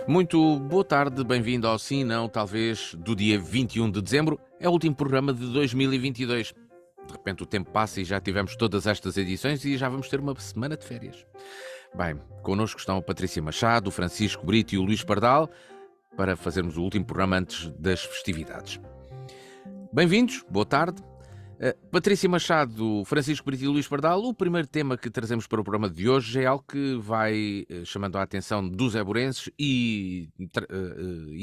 Muito boa tarde, bem-vindo ao Sim, Não, Talvez, do dia 21 de dezembro. É o último programa de 2022. De repente o tempo passa e já tivemos todas estas edições e já vamos ter uma semana de férias. Bem, connosco estão a Patrícia Machado, o Francisco Brito e o Luís Pardal para fazermos o último programa antes das festividades. Bem-vindos, boa tarde. Patrícia Machado, Francisco Brito e Luís Pardal, o primeiro tema que trazemos para o programa de hoje é algo que vai chamando a atenção dos eburenses e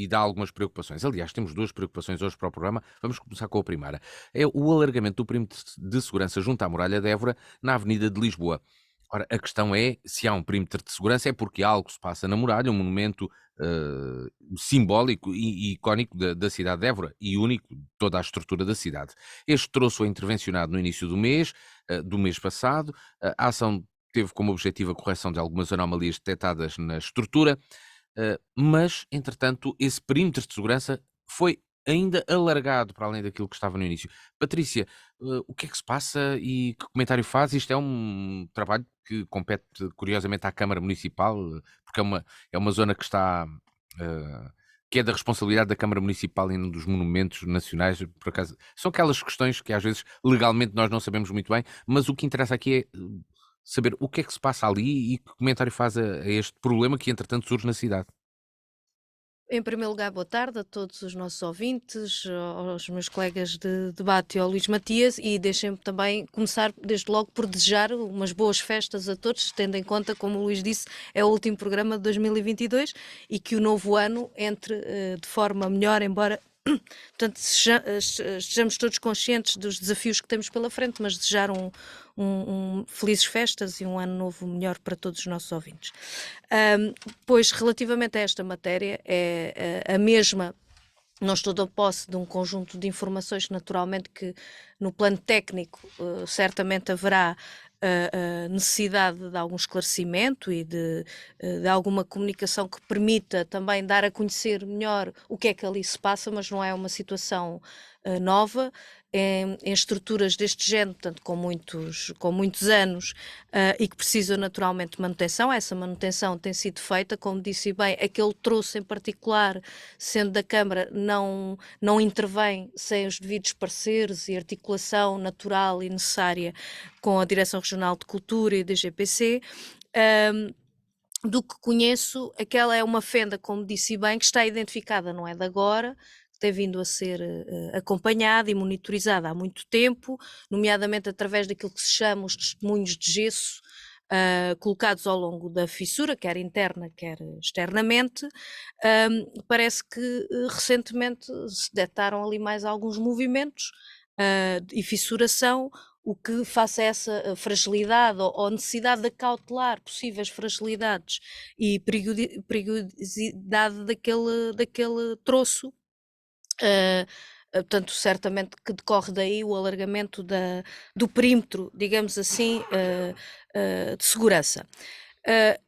dá algumas preocupações. Aliás, temos duas preocupações hoje para o programa. Vamos começar com a primeira. É o alargamento do perímetro de segurança junto à Muralha de Évora, na Avenida de Lisboa. Ora, a questão é, se há um perímetro de segurança, é porque algo se passa na muralha, um monumento simbólico e icónico da cidade de Évora e único de toda a estrutura da cidade. Este troço foi intervencionado no início do mês passado. A ação teve como objetivo a correção de algumas anomalias detectadas na estrutura, mas, entretanto, esse perímetro de segurança foi ainda alargado para além daquilo que estava no início. Patrícia, o que é que se passa e que comentário faz? Isto é um trabalho que compete, curiosamente, à Câmara Municipal, porque é uma zona que está. Que é da responsabilidade da Câmara Municipal e um dos monumentos nacionais, por acaso, são aquelas questões que às vezes legalmente nós não sabemos muito bem, mas o que interessa aqui é saber o que é que se passa ali e que comentário faz a este problema que entretanto surge na cidade. Em primeiro lugar, boa tarde a todos os nossos ouvintes, aos meus colegas de debate e ao Luís Matias, e deixem-me também começar desde logo por desejar umas boas festas a todos, tendo em conta, como o Luís disse, é o último programa de 2022 e que o novo ano entre de forma melhor, embora portanto, estejamos todos conscientes dos desafios que temos pela frente, mas desejar felizes festas e um ano novo melhor para todos os nossos ouvintes. Pois, relativamente a esta matéria, é a mesma. Não estou da posse de um conjunto de informações, naturalmente, que no plano técnico certamente haverá necessidade de algum esclarecimento e de alguma comunicação que permita também dar a conhecer melhor o que é que ali se passa, mas não é uma situação nova. Em estruturas deste género, portanto, com muitos anos e que precisam naturalmente de manutenção. Essa manutenção tem sido feita, como disse bem, aquele troço em particular, sendo da Câmara, não intervém sem os devidos pareceres e articulação natural e necessária com a Direção Regional de Cultura e a DGPC. Do que conheço, aquela é uma fenda, como disse bem, que está identificada, não é de agora, tem vindo a ser acompanhada e monitorizada há muito tempo, nomeadamente através daquilo que se chama os testemunhos de gesso, colocados ao longo da fissura, quer interna, quer externamente. Parece que recentemente se detectaram ali mais alguns movimentos e fissuração, o que face a essa fragilidade ou necessidade de cautelar possíveis fragilidades e perigosidade daquele troço. Portanto, certamente que decorre daí o alargamento do perímetro, digamos assim, de segurança. Uh,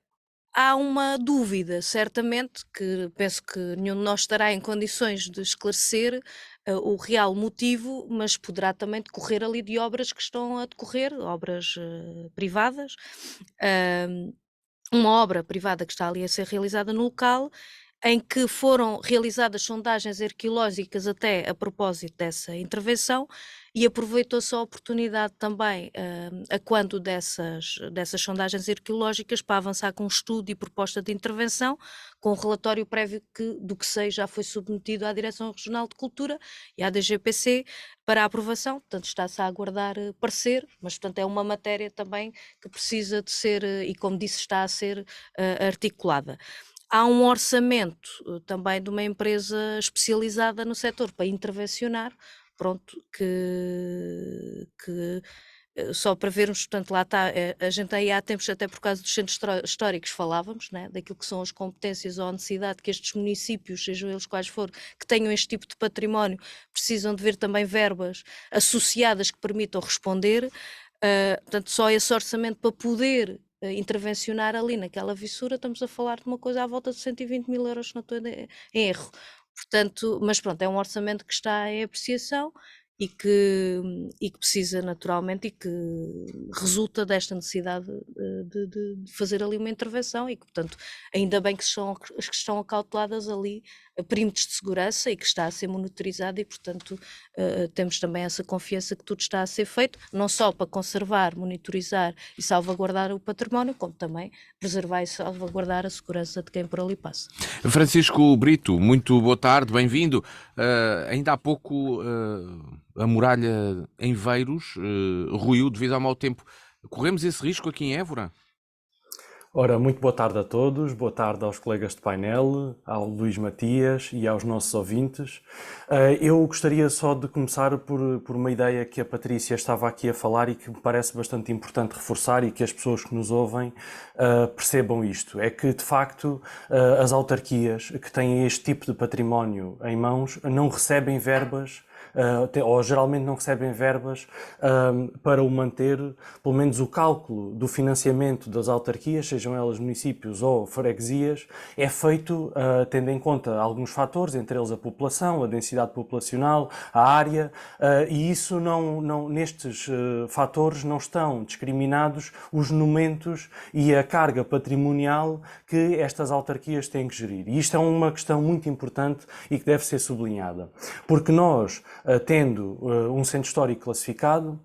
Há uma dúvida, certamente, que penso que nenhum de nós estará em condições de esclarecer o real motivo, mas poderá também decorrer ali de obras que estão a decorrer, obras privadas. Uh, uma obra privada que está ali a ser realizada no local, em que foram realizadas sondagens arqueológicas até a propósito dessa intervenção e aproveitou-se a oportunidade também, a quando dessas sondagens arqueológicas, para avançar com um estudo e proposta de intervenção, com um relatório prévio do que sei já foi submetido à Direção Regional de Cultura e à DGPC para a aprovação. Portanto, está-se a aguardar parecer, mas portanto é uma matéria também que precisa de ser, e como disse, está a ser articulada. Há um orçamento também de uma empresa especializada no setor para intervencionar, pronto, que só para vermos, portanto, lá está, a gente aí há tempos, até por causa dos centros históricos, falávamos, né, daquilo que são as competências ou a necessidade que estes municípios, sejam eles quais forem, que tenham este tipo de património, precisam de ver também verbas associadas que permitam responder. Portanto, só esse orçamento para poder intervencionar ali naquela fissura, estamos a falar de uma coisa à volta de 120 mil euros, se não estou em erro. Portanto, mas pronto, é um orçamento que está em apreciação e que precisa naturalmente e que resulta desta necessidade de fazer ali uma intervenção e que, portanto, ainda bem que estão acauteladas ali perímetros de segurança e que está a ser monitorizado e, portanto, temos também essa confiança que tudo está a ser feito, não só para conservar, monitorizar e salvaguardar o património, como também preservar e salvaguardar a segurança de quem por ali passa. Francisco Brito, muito boa tarde, bem-vindo. Ainda há pouco a muralha em Veiros ruiu devido ao mau tempo. Corremos esse risco aqui em Évora? Ora, muito boa tarde a todos, boa tarde aos colegas de painel, ao Luís Matias e aos nossos ouvintes. Eu gostaria só de começar por uma ideia que a Patrícia estava aqui a falar e que me parece bastante importante reforçar e que as pessoas que nos ouvem percebam isto. É que, de facto, as autarquias que têm este tipo de património em mãos não recebem verbas ou geralmente não recebem verbas para o manter. Pelo menos o cálculo do financiamento das autarquias, sejam elas municípios ou freguesias, é feito tendo em conta alguns fatores, entre eles a população, a densidade populacional, a área, e isso nestes fatores não estão discriminados os monumentos e a carga patrimonial que estas autarquias têm que gerir. E isto é uma questão muito importante e que deve ser sublinhada, porque nós, tendo um centro histórico classificado,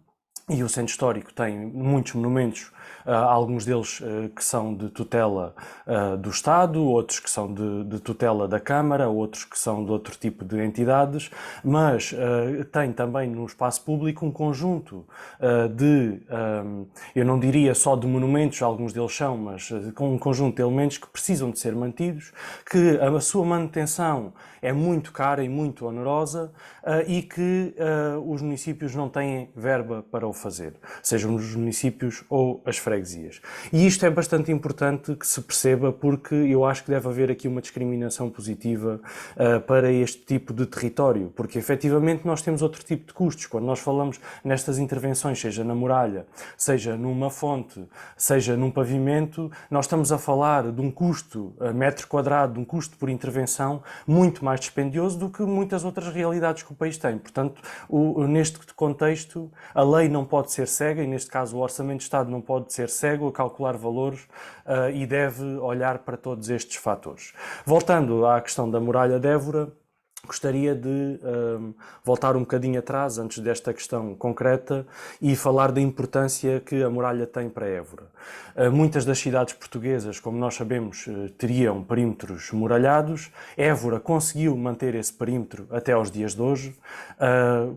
e o centro histórico tem muitos monumentos, alguns deles que são de tutela do Estado, outros que são de tutela da Câmara, outros que são de outro tipo de entidades, mas tem também no espaço público um conjunto eu não diria só de monumentos, alguns deles são, mas com um conjunto de elementos que precisam de ser mantidos, que a sua manutenção é muito cara e muito onerosa e que os municípios não têm verba para o fazer, sejam os municípios ou as freguesias. E isto é bastante importante que se perceba, porque eu acho que deve haver aqui uma discriminação positiva para este tipo de território, porque efetivamente nós temos outro tipo de custos. Quando nós falamos nestas intervenções, seja na muralha, seja numa fonte, seja num pavimento, nós estamos a falar de um custo a metro quadrado, de um custo por intervenção muito mais dispendioso do que muitas outras realidades que o país tem. Portanto, neste contexto, a lei não pode ser cega, e neste caso o Orçamento de Estado não pode ser cego a calcular valores e deve olhar para todos estes fatores. Voltando à questão da muralha de Évora, gostaria de voltar um bocadinho atrás, antes desta questão concreta, e falar da importância que a muralha tem para Évora. Muitas das cidades portuguesas, como nós sabemos, teriam perímetros muralhados. Évora conseguiu manter esse perímetro até aos dias de hoje,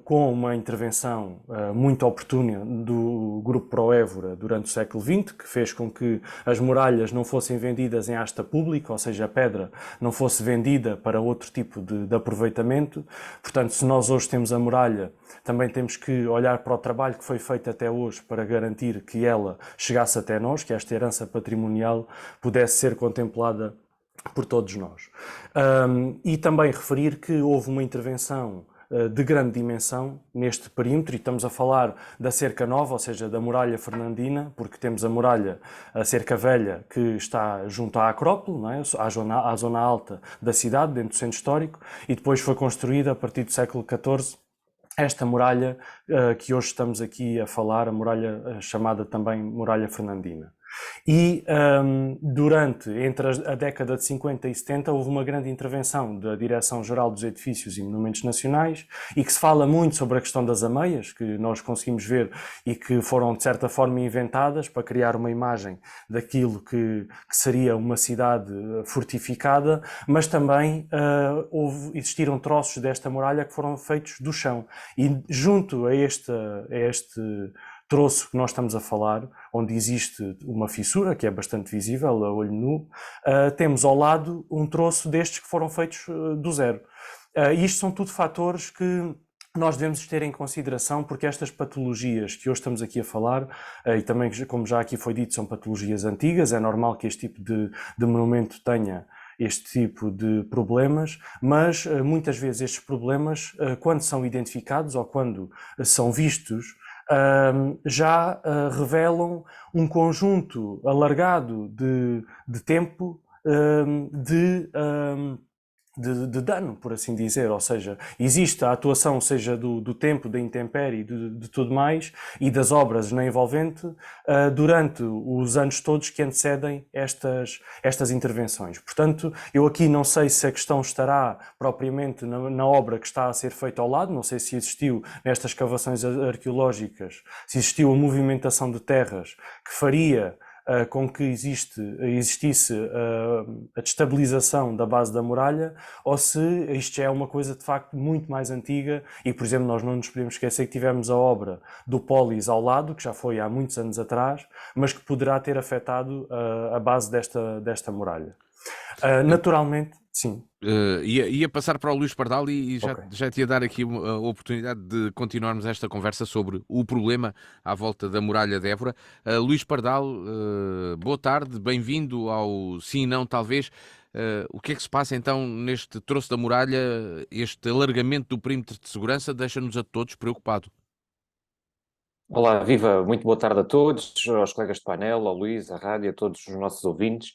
com uma intervenção muito oportuna do Grupo Pro Évora durante o século XX, que fez com que as muralhas não fossem vendidas em asta pública, ou seja, a pedra não fosse vendida para outro tipo de aproveitamento. Portanto, se nós hoje temos a muralha, também temos que olhar para o trabalho que foi feito até hoje para garantir que ela chegasse até nós, que esta herança patrimonial pudesse ser contemplada por todos nós. E também referir que houve uma intervenção de grande dimensão neste perímetro, e estamos a falar da cerca nova, ou seja, da muralha fernandina, porque temos a muralha, a cerca velha, que está junto à Acrópole, não é? à zona alta da cidade, dentro do centro histórico, e depois foi construída a partir do século XIV esta muralha que hoje estamos aqui a falar, a muralha chamada também muralha fernandina. E entre a década de 50 e 70 houve uma grande intervenção da Direção-Geral dos Edifícios e Monumentos Nacionais, e que se fala muito sobre a questão das ameias, que nós conseguimos ver e que foram de certa forma inventadas para criar uma imagem daquilo que seria uma cidade fortificada, mas também existiram troços desta muralha que foram feitos do chão. E junto a este troço que nós estamos a falar, onde existe uma fissura, que é bastante visível a olho nu, temos ao lado um troço destes que foram feitos do zero. Isto são tudo fatores que nós devemos ter em consideração, porque estas patologias que hoje estamos aqui a falar, e também, como já aqui foi dito, são patologias antigas, é normal que este tipo de monumento tenha este tipo de problemas, mas muitas vezes estes problemas, quando são identificados ou quando são vistos, já revelam um conjunto alargado de tempo de de dano, por assim dizer, ou seja, existe a atuação, seja do tempo, da intempérie, de tudo mais, e das obras na envolvente, durante os anos todos que antecedem estas intervenções. Portanto, eu aqui não sei se a questão estará propriamente na obra que está a ser feita ao lado, não sei se existiu nestas escavações arqueológicas, se existiu a movimentação de terras que faria com que existisse a destabilização da base da muralha, ou se isto já é uma coisa de facto muito mais antiga e, por exemplo, nós não nos podemos esquecer que tivemos a obra do Polis ao lado, que já foi há muitos anos atrás, mas que poderá ter afetado a base desta muralha. Naturalmente, sim. Ia passar para o Luís Pardal e Ok. já te ia dar aqui a oportunidade de continuarmos esta conversa sobre o problema à volta da muralha de Évora. Luís Pardal, boa tarde, bem-vindo ao Sim, Não, Talvez. O que é que se passa então neste troço da muralha? Este alargamento do perímetro de segurança deixa-nos a todos preocupados. Olá, viva, muito boa tarde a todos, aos colegas de painel, ao Luís, à rádio, a todos os nossos ouvintes.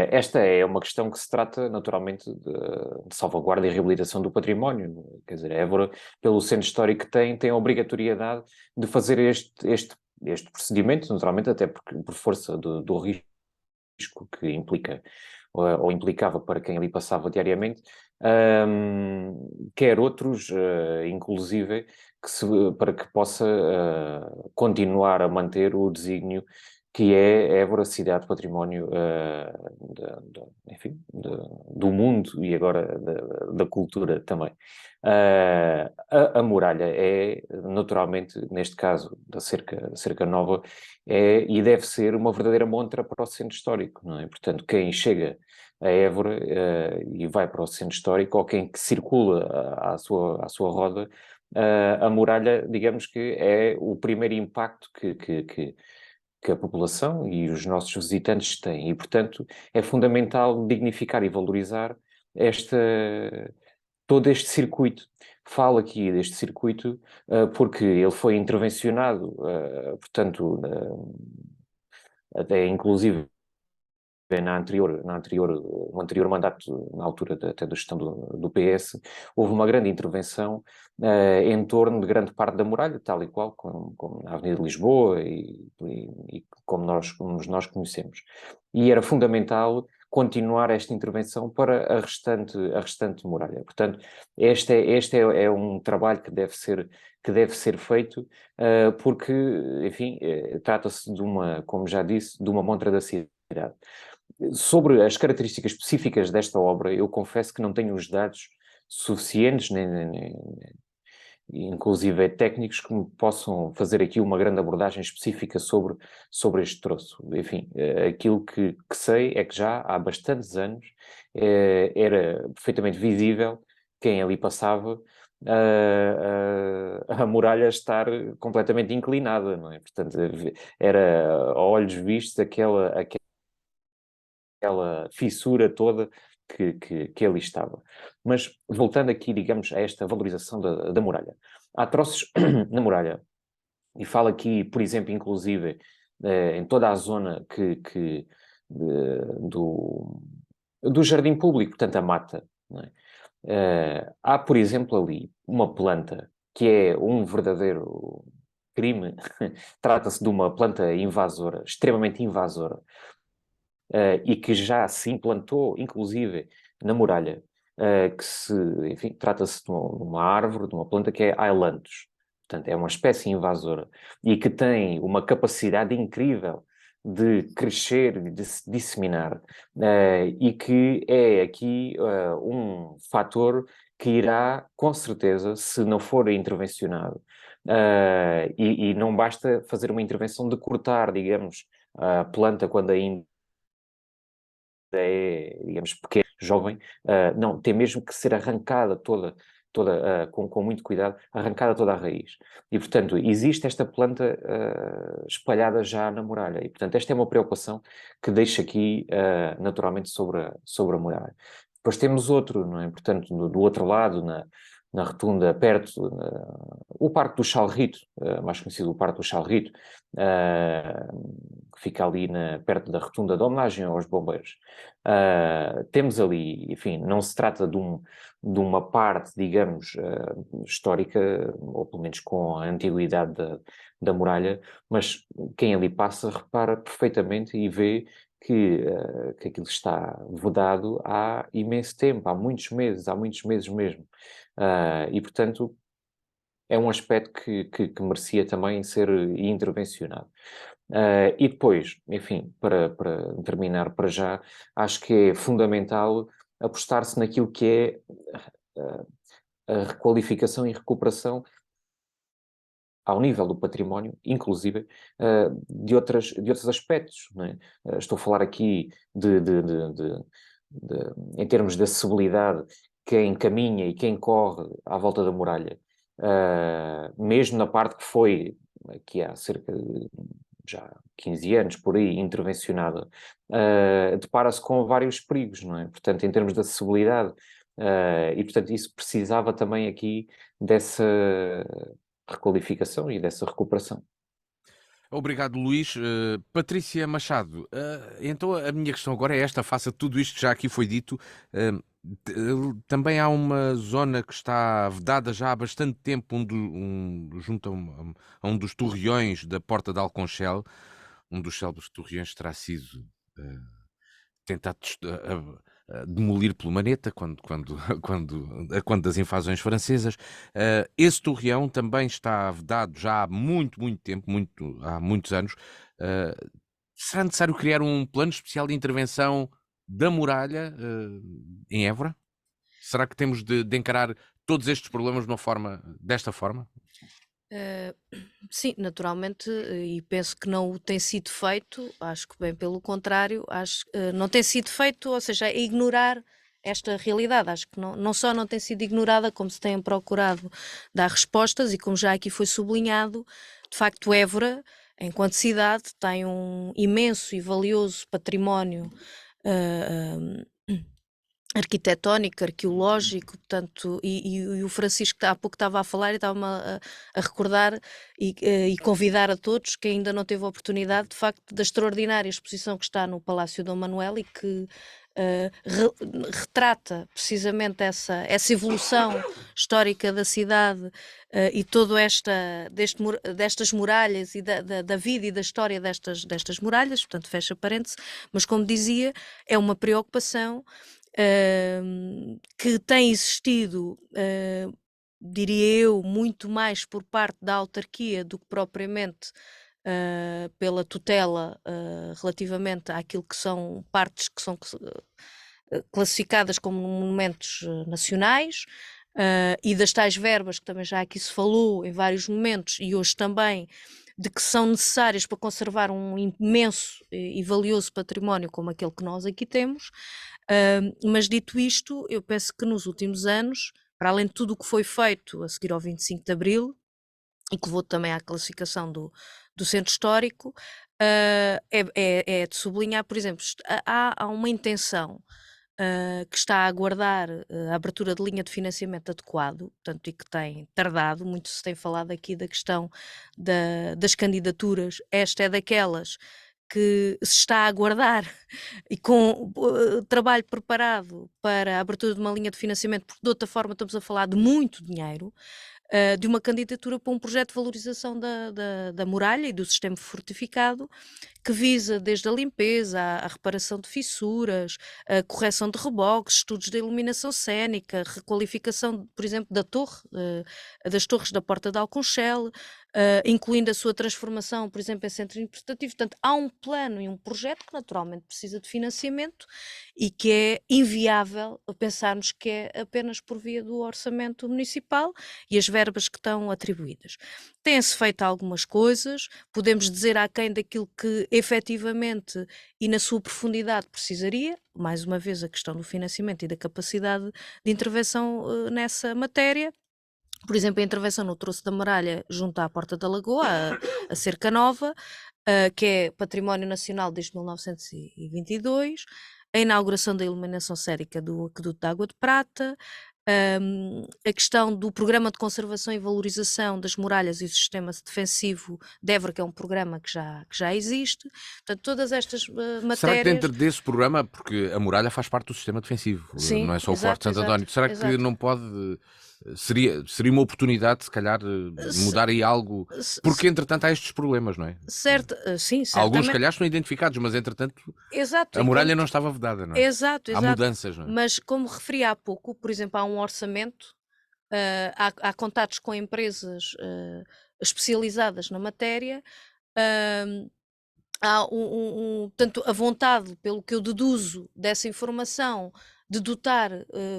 Esta é uma questão que se trata, naturalmente, de salvaguarda e reabilitação do património. Quer dizer, Évora, pelo centro histórico que tem a obrigatoriedade de fazer este procedimento, naturalmente, até porque, por força do risco que implica ou implicava para quem ali passava diariamente, quer outros, inclusive, para que possa continuar a manter o desígnio que é Évora cidade património enfim, do mundo e agora da cultura também. A muralha é, naturalmente, neste caso da cerca nova, e deve ser uma verdadeira montra para o centro histórico, não é? Portanto, quem chega a Évora e vai para o centro histórico, ou quem que circula à sua roda, a muralha, digamos que é o primeiro impacto que a população e os nossos visitantes têm. E, portanto, é fundamental dignificar e valorizar todo este circuito. Falo aqui deste circuito porque ele foi intervencionado, portanto, até inclusive no anterior mandato, na altura até da gestão do PS, houve uma grande intervenção em torno de grande parte da muralha, tal e qual como na Avenida de Lisboa e como nós conhecemos. E era fundamental continuar esta intervenção para a restante muralha. Portanto, este é um trabalho que deve ser feito, porque, enfim, trata-se como já disse, de uma montra da cidade. Sobre as características específicas desta obra, eu confesso que não tenho os dados suficientes, nem inclusive técnicos, que me possam fazer aqui uma grande abordagem específica sobre este troço. Enfim, aquilo que sei é que já há bastantes anos era perfeitamente visível quem ali passava, a muralha estar completamente inclinada, não é? Portanto, era a olhos vistos aquela fissura toda que ali estava. Mas, voltando aqui, digamos, a esta valorização da muralha. Há troços na muralha, e falo aqui, por exemplo, inclusive, em toda a zona do jardim público, portanto, a mata, não é? Há, por exemplo, ali uma planta que é um verdadeiro crime. Trata-se de uma planta invasora, extremamente invasora, e que já se implantou, inclusive, na muralha, enfim, trata-se de uma árvore, de uma planta que é Ailanthus. Portanto, é uma espécie invasora e que tem uma capacidade incrível de crescer, de se disseminar, e que é aqui um fator que irá, com certeza, se não for intervencionado, e não basta fazer uma intervenção de cortar, digamos, a planta quando ainda digamos, pequeno, jovem, não, tem mesmo que ser arrancada toda com muito cuidado, arrancada toda a raiz. E, portanto, existe esta planta espalhada já na muralha. E, portanto, esta é uma preocupação que deixo aqui, naturalmente, sobre a muralha. Depois temos outro, não é? Portanto, do outro lado, na rotunda, perto, o Parque do Chalrito, mais conhecido o Parque do Chalrito, que fica ali perto da rotunda de homenagem aos bombeiros. Temos ali, enfim, não se trata de uma parte, digamos, histórica, ou pelo menos com a antiguidade da muralha, mas quem ali passa repara perfeitamente e vê que aquilo está vedado há imenso tempo, há muitos meses mesmo. E, portanto, é um aspecto que merecia também ser intervencionado. E depois, enfim, para terminar para já, acho que é fundamental apostar-se naquilo que é a requalificação e recuperação ao nível do património, inclusive, de outros aspectos, não é? Estou a falar aqui em termos de acessibilidade, quem caminha e quem corre à volta da muralha, mesmo na parte que foi, aqui há cerca de já 15 anos, por aí, intervencionada, depara-se com vários perigos, não é? Portanto, em termos de acessibilidade, e portanto isso precisava também aqui dessa requalificação e dessa recuperação. Obrigado, Luís. Patrícia Machado, então a minha questão agora é esta, face a tudo isto que já aqui foi dito, também há uma zona que está vedada já há bastante tempo, junto a um dos torreões da Porta de Alconchel, um dos célebres torreões terá sido tentado demolir pelo Maneta quando das invasões francesas. Esse torreão também está vedado já há muito tempo, há muitos anos. Será necessário criar um plano especial de intervenção da muralha em Évora? Será que temos de encarar todos estes problemas desta forma? Sim, naturalmente, e penso que não tem sido feito, acho que bem pelo contrário, acho que não tem sido feito, ou seja, é ignorar esta realidade. Acho que não só não tem sido ignorada, como se têm procurado dar respostas, e como já aqui foi sublinhado, de facto, Évora, enquanto cidade, tem um imenso e valioso património arquitetónico, arqueológico, portanto, e o Francisco há pouco estava a falar e estava-me a recordar e convidar a todos que ainda não teve a oportunidade, de facto, da extraordinária exposição que está no Palácio Dom Manuel e que retrata precisamente essa evolução histórica da cidade e toda destas muralhas e da vida e da história destas muralhas, portanto, fecha parênteses, mas como dizia, é uma preocupação que tem existido, diria eu, muito mais por parte da autarquia do que propriamente pela tutela relativamente àquilo que são partes que são classificadas como monumentos nacionais. E das tais verbas que também já aqui se falou em vários momentos e hoje também, de que são necessárias para conservar um imenso e valioso património como aquele que nós aqui temos. Mas dito isto, eu penso que nos últimos anos, para além de tudo o que foi feito a seguir ao 25 de Abril, e que levou também à classificação do centro histórico, é de sublinhar, por exemplo, há uma intenção que está a aguardar a abertura de linha de financiamento adequado, portanto, e que tem tardado. Muito se tem falado aqui da questão das candidaturas. Esta é daquelas que se está a aguardar e com trabalho preparado para a abertura de uma linha de financiamento, porque de outra forma estamos a falar de muito dinheiro, de uma candidatura para um projeto de valorização da muralha e do sistema fortificado, que visa desde a limpeza, a reparação de fissuras, a correção de reboques, estudos de iluminação cénica, requalificação, por exemplo, das torres da Porta de Alconchel, incluindo a sua transformação, por exemplo, em centro interpretativo. Portanto, há um plano e um projeto que naturalmente precisa de financiamento e que é inviável pensarmos que é apenas por via do orçamento municipal e as verbas que estão atribuídas. Tem-se feito algumas coisas, podemos dizer aquém daquilo que efetivamente e na sua profundidade precisaria, mais uma vez a questão do financiamento e da capacidade de intervenção nessa matéria. Por exemplo, a intervenção no Troço da Muralha junto à Porta da Lagoa, a Cerca Nova, que é Património Nacional desde 1922, a inauguração da iluminação cénica do Aqueduto de Água de Prata, a questão do Programa de Conservação e Valorização das Muralhas e do Sistema Defensivo de Évora, que é um programa que já existe. Portanto, todas estas Será que matérias... dentro desse programa, porque a muralha faz parte do sistema defensivo, Sim, não é só o Forte exato, Santo António, será que exato. não pode, seria uma oportunidade, se calhar, mudar aí algo, porque entretanto há estes problemas, não é? Certo, sim, Alguns, se certamente. calhar, estão identificados, mas entretanto Exato. a muralha não estava vedada, não é? Exato, Há exato. mudanças, não é? Mas como referi há pouco, por exemplo, há um orçamento, há contatos com empresas especializadas na matéria, hum, há portanto, a vontade, pelo que eu deduzo dessa informação, de dotar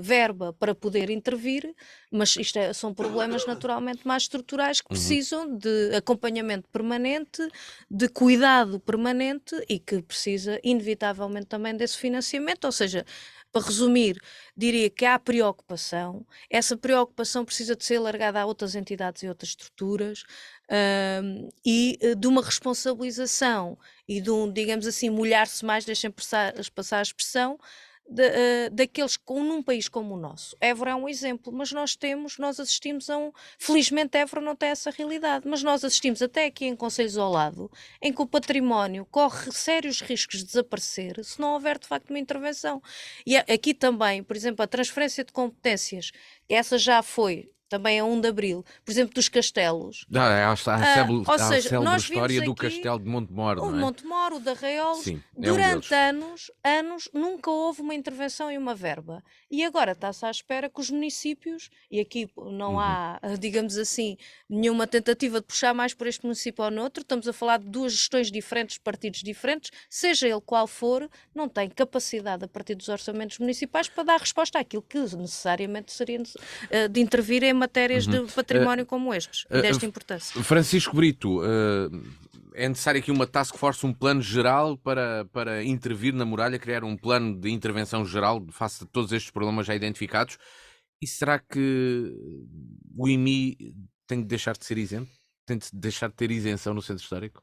verba para poder intervir, mas isto são problemas naturalmente mais estruturais que precisam de acompanhamento permanente, de cuidado permanente e que precisa inevitavelmente também desse financiamento, ou seja, para resumir, diria que há preocupação, essa preocupação precisa de ser alargada a outras entidades e outras estruturas, e de uma responsabilização e de digamos assim, molhar-se mais, deixem passar a expressão, daqueles num país como o nosso. Évora é um exemplo, mas nós assistimos felizmente Évora não tem essa realidade, mas nós assistimos até aqui em concelhos ao lado, em que o património corre sérios riscos de desaparecer se não houver de facto uma intervenção. E aqui também, por exemplo, a transferência de competências, essa já foi também a 1 de Abril, por exemplo, dos castelos. Há Ou a seja, célebre nós história vimos do aqui Castelo de Montemor, o não é? Montemor, o de Arraiolos, Sim, é um deles. durante anos, nunca houve uma intervenção e uma verba. E agora está-se à espera que os municípios, e aqui não há, digamos assim, nenhuma tentativa de puxar mais por este município ou noutro, estamos a falar de duas gestões diferentes, partidos diferentes, seja ele qual for, não tem capacidade a partir dos orçamentos municipais para dar resposta àquilo que necessariamente seria de intervir em matérias de património como estes, e desta importância. Francisco Brito, é necessário aqui uma task force, um plano geral para intervir na muralha, criar um plano de intervenção geral face a todos estes problemas já identificados? E será que o IMI tem de deixar de ser isento? Tem de deixar de ter isenção no centro histórico?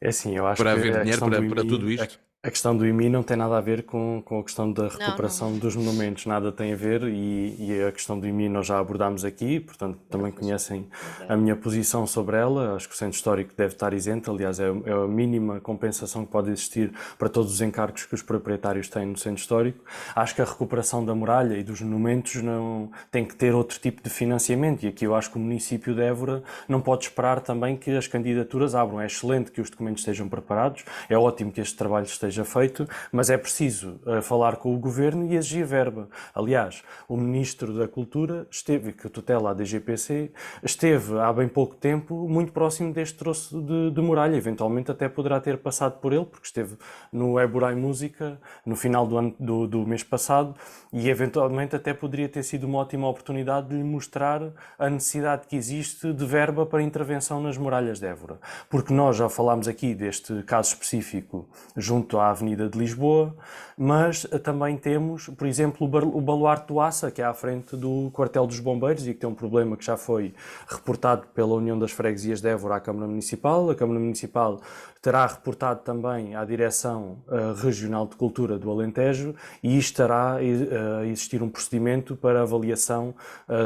É assim, eu acho Para que haver a dinheiro questão do para IMI, tudo isto? a questão do IMI não tem nada a ver com a questão da recuperação não. dos monumentos, nada tem a ver, e a questão do IMI nós já abordámos aqui, portanto também conhecem a minha posição sobre ela. Acho que o centro histórico deve estar isento, aliás é a mínima compensação que pode existir para todos os encargos que os proprietários têm no centro histórico. Acho que a recuperação da muralha e dos monumentos não tem que ter outro tipo de financiamento, e aqui eu acho que o município de Évora não pode esperar também que as candidaturas abram. É excelente que os documentos estejam preparados, é ótimo que este trabalho esteja feito, mas é preciso falar com o Governo e exigir verba. Aliás, o Ministro da Cultura esteve, que tutela a DGPC, esteve há bem pouco tempo muito próximo deste troço de muralha, eventualmente até poderá ter passado por ele, porque esteve no Éborai Música no final do mês passado, e eventualmente até poderia ter sido uma ótima oportunidade de lhe mostrar a necessidade que existe de verba para intervenção nas muralhas de Évora. Porque nós já falámos aqui deste caso específico junto à Avenida de Lisboa, mas também temos, por exemplo, o Baluarte do Aça, que é à frente do quartel dos bombeiros e que tem um problema que já foi reportado pela União das Freguesias de Évora à Câmara Municipal. A Câmara Municipal terá reportado também à Direção Regional de Cultura do Alentejo, e estará a existir um procedimento para avaliação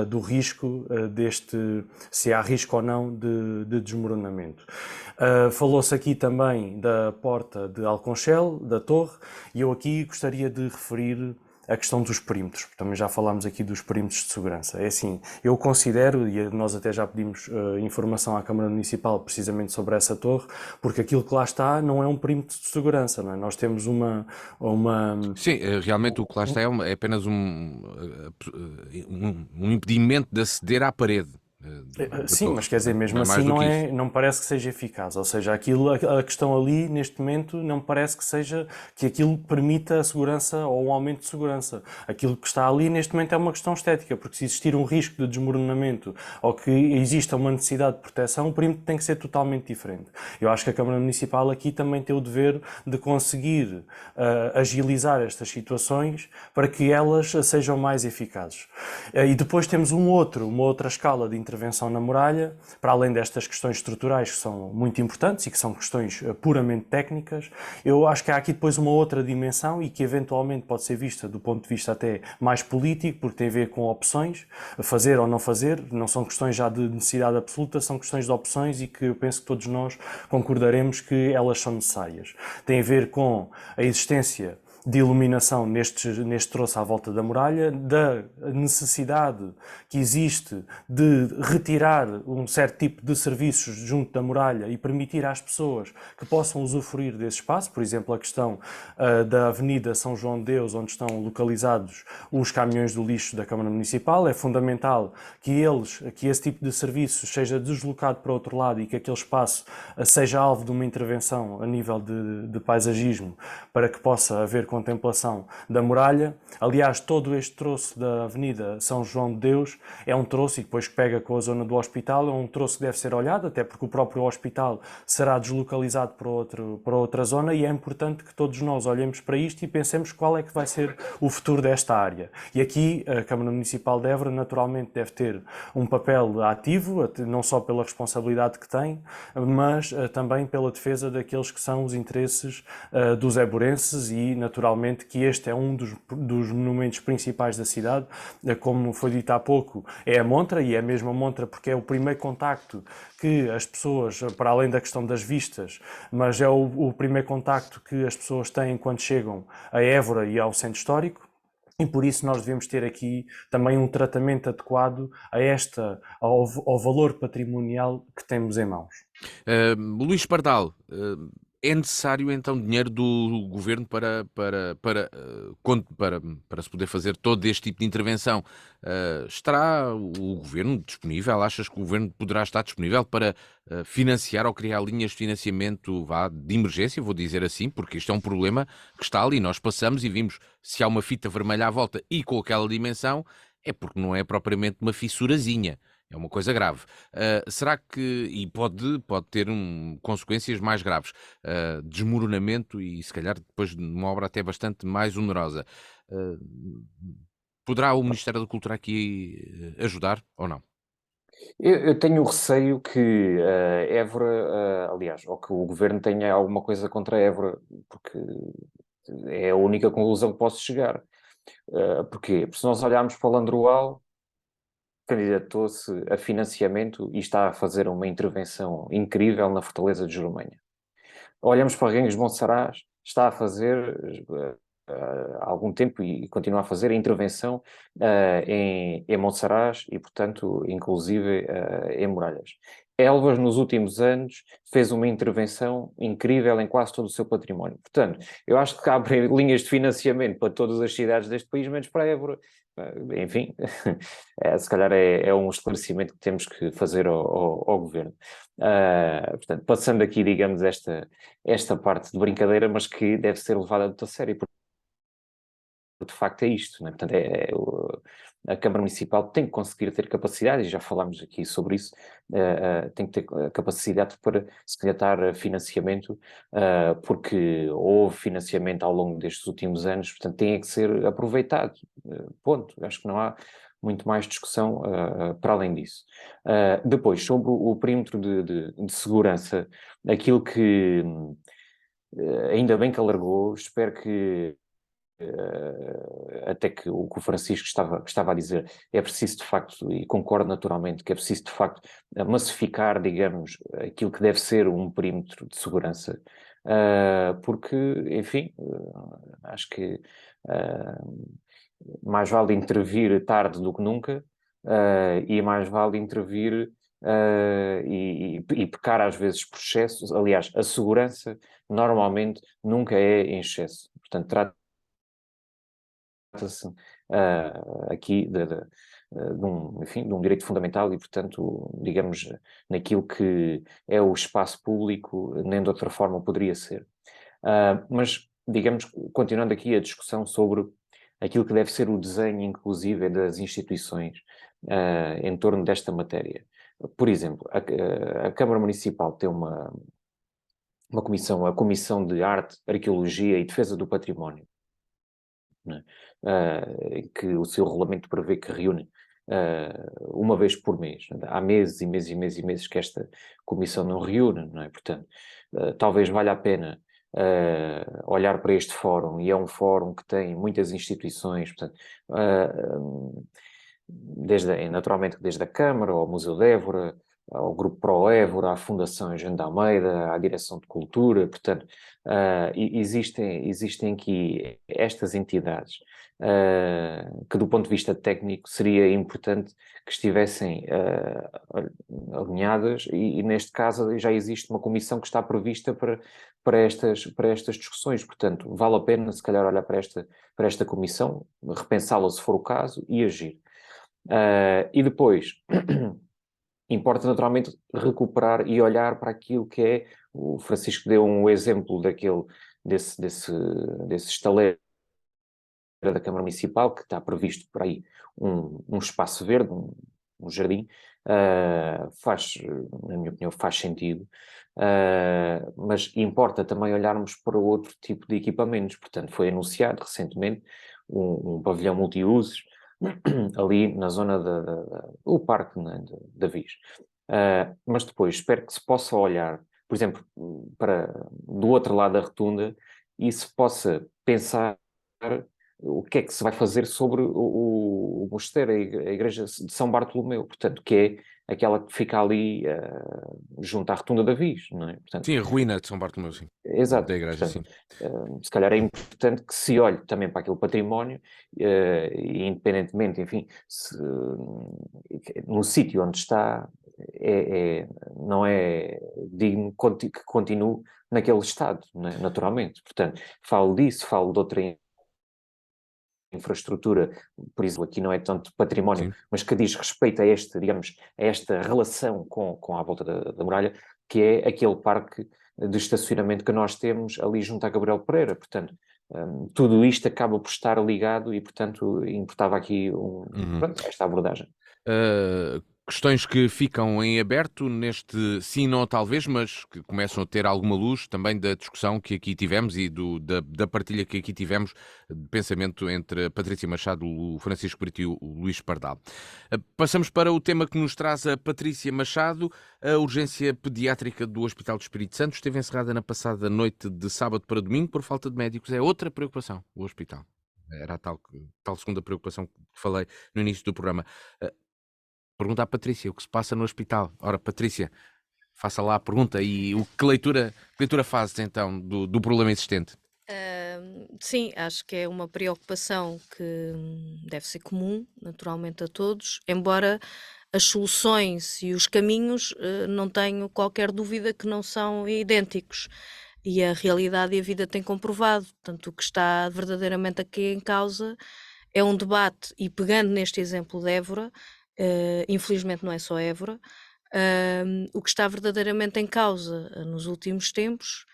do risco se há risco ou não de desmoronamento. Falou-se aqui também da porta de Alconchel, da torre, e eu aqui gostaria de referir a questão dos perímetros. Também já falámos aqui dos perímetros de segurança. É assim, eu considero, e nós até já pedimos informação à Câmara Municipal precisamente sobre essa torre, porque aquilo que lá está não é um perímetro de segurança, não é? Nós temos uma... Sim, realmente o que lá está é apenas um impedimento de aceder à parede. Sim, mas quer dizer, mesmo assim não parece que seja eficaz, ou seja, a questão ali neste momento não parece que aquilo permita a segurança ou um aumento de segurança. Aquilo que está ali neste momento é uma questão estética, porque se existir um risco de desmoronamento ou que exista uma necessidade de proteção, o perímetro tem que ser totalmente diferente. Eu acho que a Câmara Municipal aqui também tem o dever de conseguir agilizar estas situações para que elas sejam mais eficazes. E depois temos uma outra escala de intervenção intervenção na muralha, para além destas questões estruturais que são muito importantes e que são questões puramente técnicas, eu acho que há aqui depois uma outra dimensão e que eventualmente pode ser vista do ponto de vista até mais político, porque tem a ver com opções, fazer ou não fazer, não são questões já de necessidade absoluta, são questões de opções e que eu penso que todos nós concordaremos que elas são necessárias. Tem a ver com a existência de iluminação neste troço à volta da muralha, da necessidade que existe de retirar um certo tipo de serviços junto da muralha e permitir às pessoas que possam usufruir desse espaço, por exemplo, a questão da Avenida São João de Deus, onde estão localizados os caminhões do lixo da Câmara Municipal. É fundamental que esse tipo de serviços seja deslocado para outro lado e que aquele espaço seja alvo de uma intervenção a nível de paisagismo para que possa haver contemplação da muralha. Aliás, todo este troço da Avenida São João de Deus é um troço, e depois que pega com a zona do hospital, é um troço que deve ser olhado, até porque o próprio hospital será deslocalizado para outra zona, e é importante que todos nós olhemos para isto e pensemos qual é que vai ser o futuro desta área. E aqui a Câmara Municipal de Évora naturalmente deve ter um papel ativo, não só pela responsabilidade que tem, mas também pela defesa daqueles que são os interesses dos évorenses e naturalmente que este é um dos monumentos principais da cidade. Como foi dito há pouco, é a montra, e é mesmo a montra porque é o primeiro contacto que as pessoas, para além da questão das vistas, mas é o primeiro contacto que as pessoas têm quando chegam a Évora e ao centro histórico. E por isso nós devemos ter aqui também um tratamento adequado ao valor patrimonial que temos em mãos. Luís Pardal, é necessário então dinheiro do governo para se poder fazer todo este tipo de intervenção? Estará o governo disponível? Achas que o governo poderá estar disponível para financiar ou criar linhas de financiamento de emergência, vou dizer assim, porque isto é um problema que está ali. Nós passamos e vimos se há uma fita vermelha à volta e com aquela dimensão, é porque não é propriamente uma fissurazinha. É uma coisa grave. Será que, e pode ter consequências mais graves, desmoronamento e se calhar depois de uma obra até bastante mais onerosa. Poderá o Ministério da Cultura aqui ajudar ou não? Eu tenho receio que Évora, aliás, ou que o governo tenha alguma coisa contra Évora, porque é a única conclusão que posso chegar. Porquê? Porque se nós olharmos para o Landroal, candidatou-se a financiamento e está a fazer uma intervenção incrível na Fortaleza de Jurumanha. Olhamos para Reguengos de Monsaraz, está a fazer há algum tempo e continua a fazer a intervenção em Monsaraz e, portanto, inclusive em Muralhas. Elvas, nos últimos anos, fez uma intervenção incrível em quase todo o seu património. Portanto, eu acho que abre linhas de financiamento para todas as cidades deste país, menos para Évora. Enfim, se calhar é um esclarecimento que temos que fazer ao governo. Portanto, passando aqui, digamos, esta parte de brincadeira, mas que deve ser levada muito a sério, porque de facto é isto, né? Portanto, a Câmara Municipal tem que conseguir ter capacidade, e já falámos aqui sobre isso, tem que ter capacidade para se candidatar financiamento, porque houve financiamento ao longo destes últimos anos, portanto tem que ser aproveitado, ponto. Acho que não há muito mais discussão para além disso. Depois, sobre o perímetro de segurança, aquilo que ainda bem que alargou, espero que até que o Francisco estava a dizer, é preciso de facto, e concordo naturalmente, que é preciso de facto massificar, digamos, aquilo que deve ser um perímetro de segurança, porque, enfim, acho que mais vale intervir tarde do que nunca, e mais vale intervir e pecar às vezes por excessos. Aliás, a segurança normalmente nunca é em excesso, portanto trata-se aqui enfim, de um direito fundamental e, portanto, digamos, naquilo que é o espaço público, nem de outra forma poderia ser. Mas, digamos, continuando aqui a discussão sobre aquilo que deve ser o desenho, inclusive, das instituições em torno desta matéria. Por exemplo, a Câmara Municipal tem uma comissão, a Comissão de Arte, Arqueologia e Defesa do Património, né? Que o seu regulamento prevê que reúne uma vez por mês. Há meses e meses e meses e meses que esta comissão não reúne, não é? Portanto, talvez valha a pena olhar para este fórum, e é um fórum que tem muitas instituições, portanto, naturalmente desde a Câmara, ao Museu de Évora, ao Grupo Pro Évora, à Fundação Eugênio de Almeida, à Direção de Cultura, portanto, existem aqui estas entidades que, do ponto de vista técnico, seria importante que estivessem alinhadas, e neste caso já existe uma comissão que está prevista para estas discussões, portanto, vale a pena, se calhar, olhar para esta comissão, repensá-la se for o caso e agir. E depois, importa naturalmente recuperar e olhar para aquilo que é, o Francisco deu um exemplo desse estaleiro da Câmara Municipal, que está previsto por aí um espaço verde, um jardim, na minha opinião, faz sentido, mas importa também olharmos para outro tipo de equipamentos. Portanto, foi anunciado recentemente um pavilhão multiusos ali na zona do Parque, né, da Viz. Mas depois espero que se possa olhar, por exemplo, do outro lado da rotunda, e se possa pensar o que é que se vai fazer sobre o mosteiro, a igreja de São Bartolomeu, portanto, que é aquela que fica ali junto à rotunda da Viz, não é? Portanto, Sim, a ruína de São Bartolomeu, sim. exato. Da igreja, Portanto, sim. se calhar é importante que se olhe também para aquele património, e independentemente, enfim, no sítio onde está, não é digno que continue naquele estado, né, naturalmente. Portanto, falo disso, falo de outra infraestrutura, por exemplo, aqui não é tanto património, Sim. mas que diz respeito digamos, a esta relação com a volta da muralha, que é aquele parque de estacionamento que nós temos ali junto a Gabriel Pereira. Portanto, tudo isto acaba por estar ligado, e, portanto, importava aqui pronto, esta abordagem. Questões que ficam em aberto neste sim, não, talvez, mas que começam a ter alguma luz também da discussão que aqui tivemos e da partilha que aqui tivemos de pensamento entre a Patrícia Machado, o Francisco Brito e o Luís Pardal. Passamos para o tema que nos traz a Patrícia Machado. A urgência pediátrica do Hospital do Espírito Santo esteve encerrada na passada noite de sábado para domingo por falta de médicos. É outra preocupação, o hospital. Era a tal segunda preocupação que falei no início do programa. Pergunta à Patrícia o que se passa no hospital. Ora, Patrícia, faça lá a pergunta e que leitura fazes então do problema existente? Sim, acho que é uma preocupação que deve ser comum, naturalmente, a todos, embora as soluções e os caminhos não tenho qualquer dúvida que não são idênticos. E a realidade e a vida têm comprovado. Portanto, o que está verdadeiramente aqui em causa é um debate, e pegando neste exemplo de Évora, infelizmente não é só Évora, o que está verdadeiramente em causa nos últimos tempos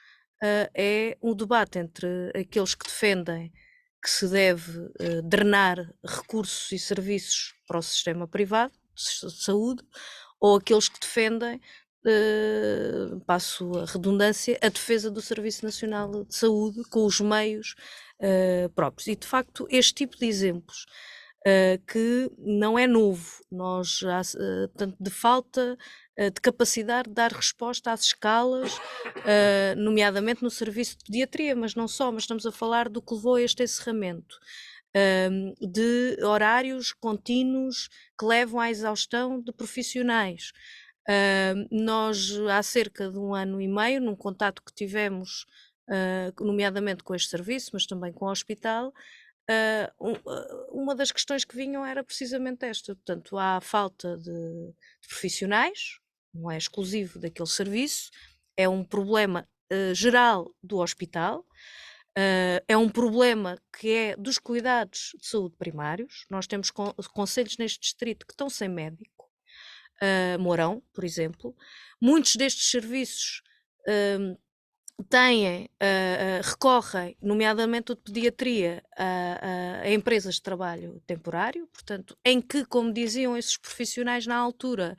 é um debate entre aqueles que defendem que se deve drenar recursos e serviços para o sistema privado de saúde, ou aqueles que defendem, passo a redundância, a defesa do Serviço Nacional de Saúde com os meios próprios. E, de facto, este tipo de exemplos que não é novo, nós portanto, de falta de capacidade de dar resposta às escalas, nomeadamente no serviço de pediatria, mas não só, mas estamos a falar do que levou a este encerramento, de horários contínuos que levam à exaustão de profissionais. Nós, há cerca de 1 ano e meio, num contato que tivemos, nomeadamente com este serviço, mas também com o hospital, uma das questões que vinham era precisamente esta. Portanto, há falta de profissionais, não é exclusivo daquele serviço, é um problema geral do hospital, é um problema que é dos cuidados de saúde primários. Nós temos concelhos neste distrito que estão sem médico, Mourão, por exemplo. Muitos destes serviços recorrem, nomeadamente o de pediatria, a empresas de trabalho temporário, portanto, em que, como diziam esses profissionais na altura,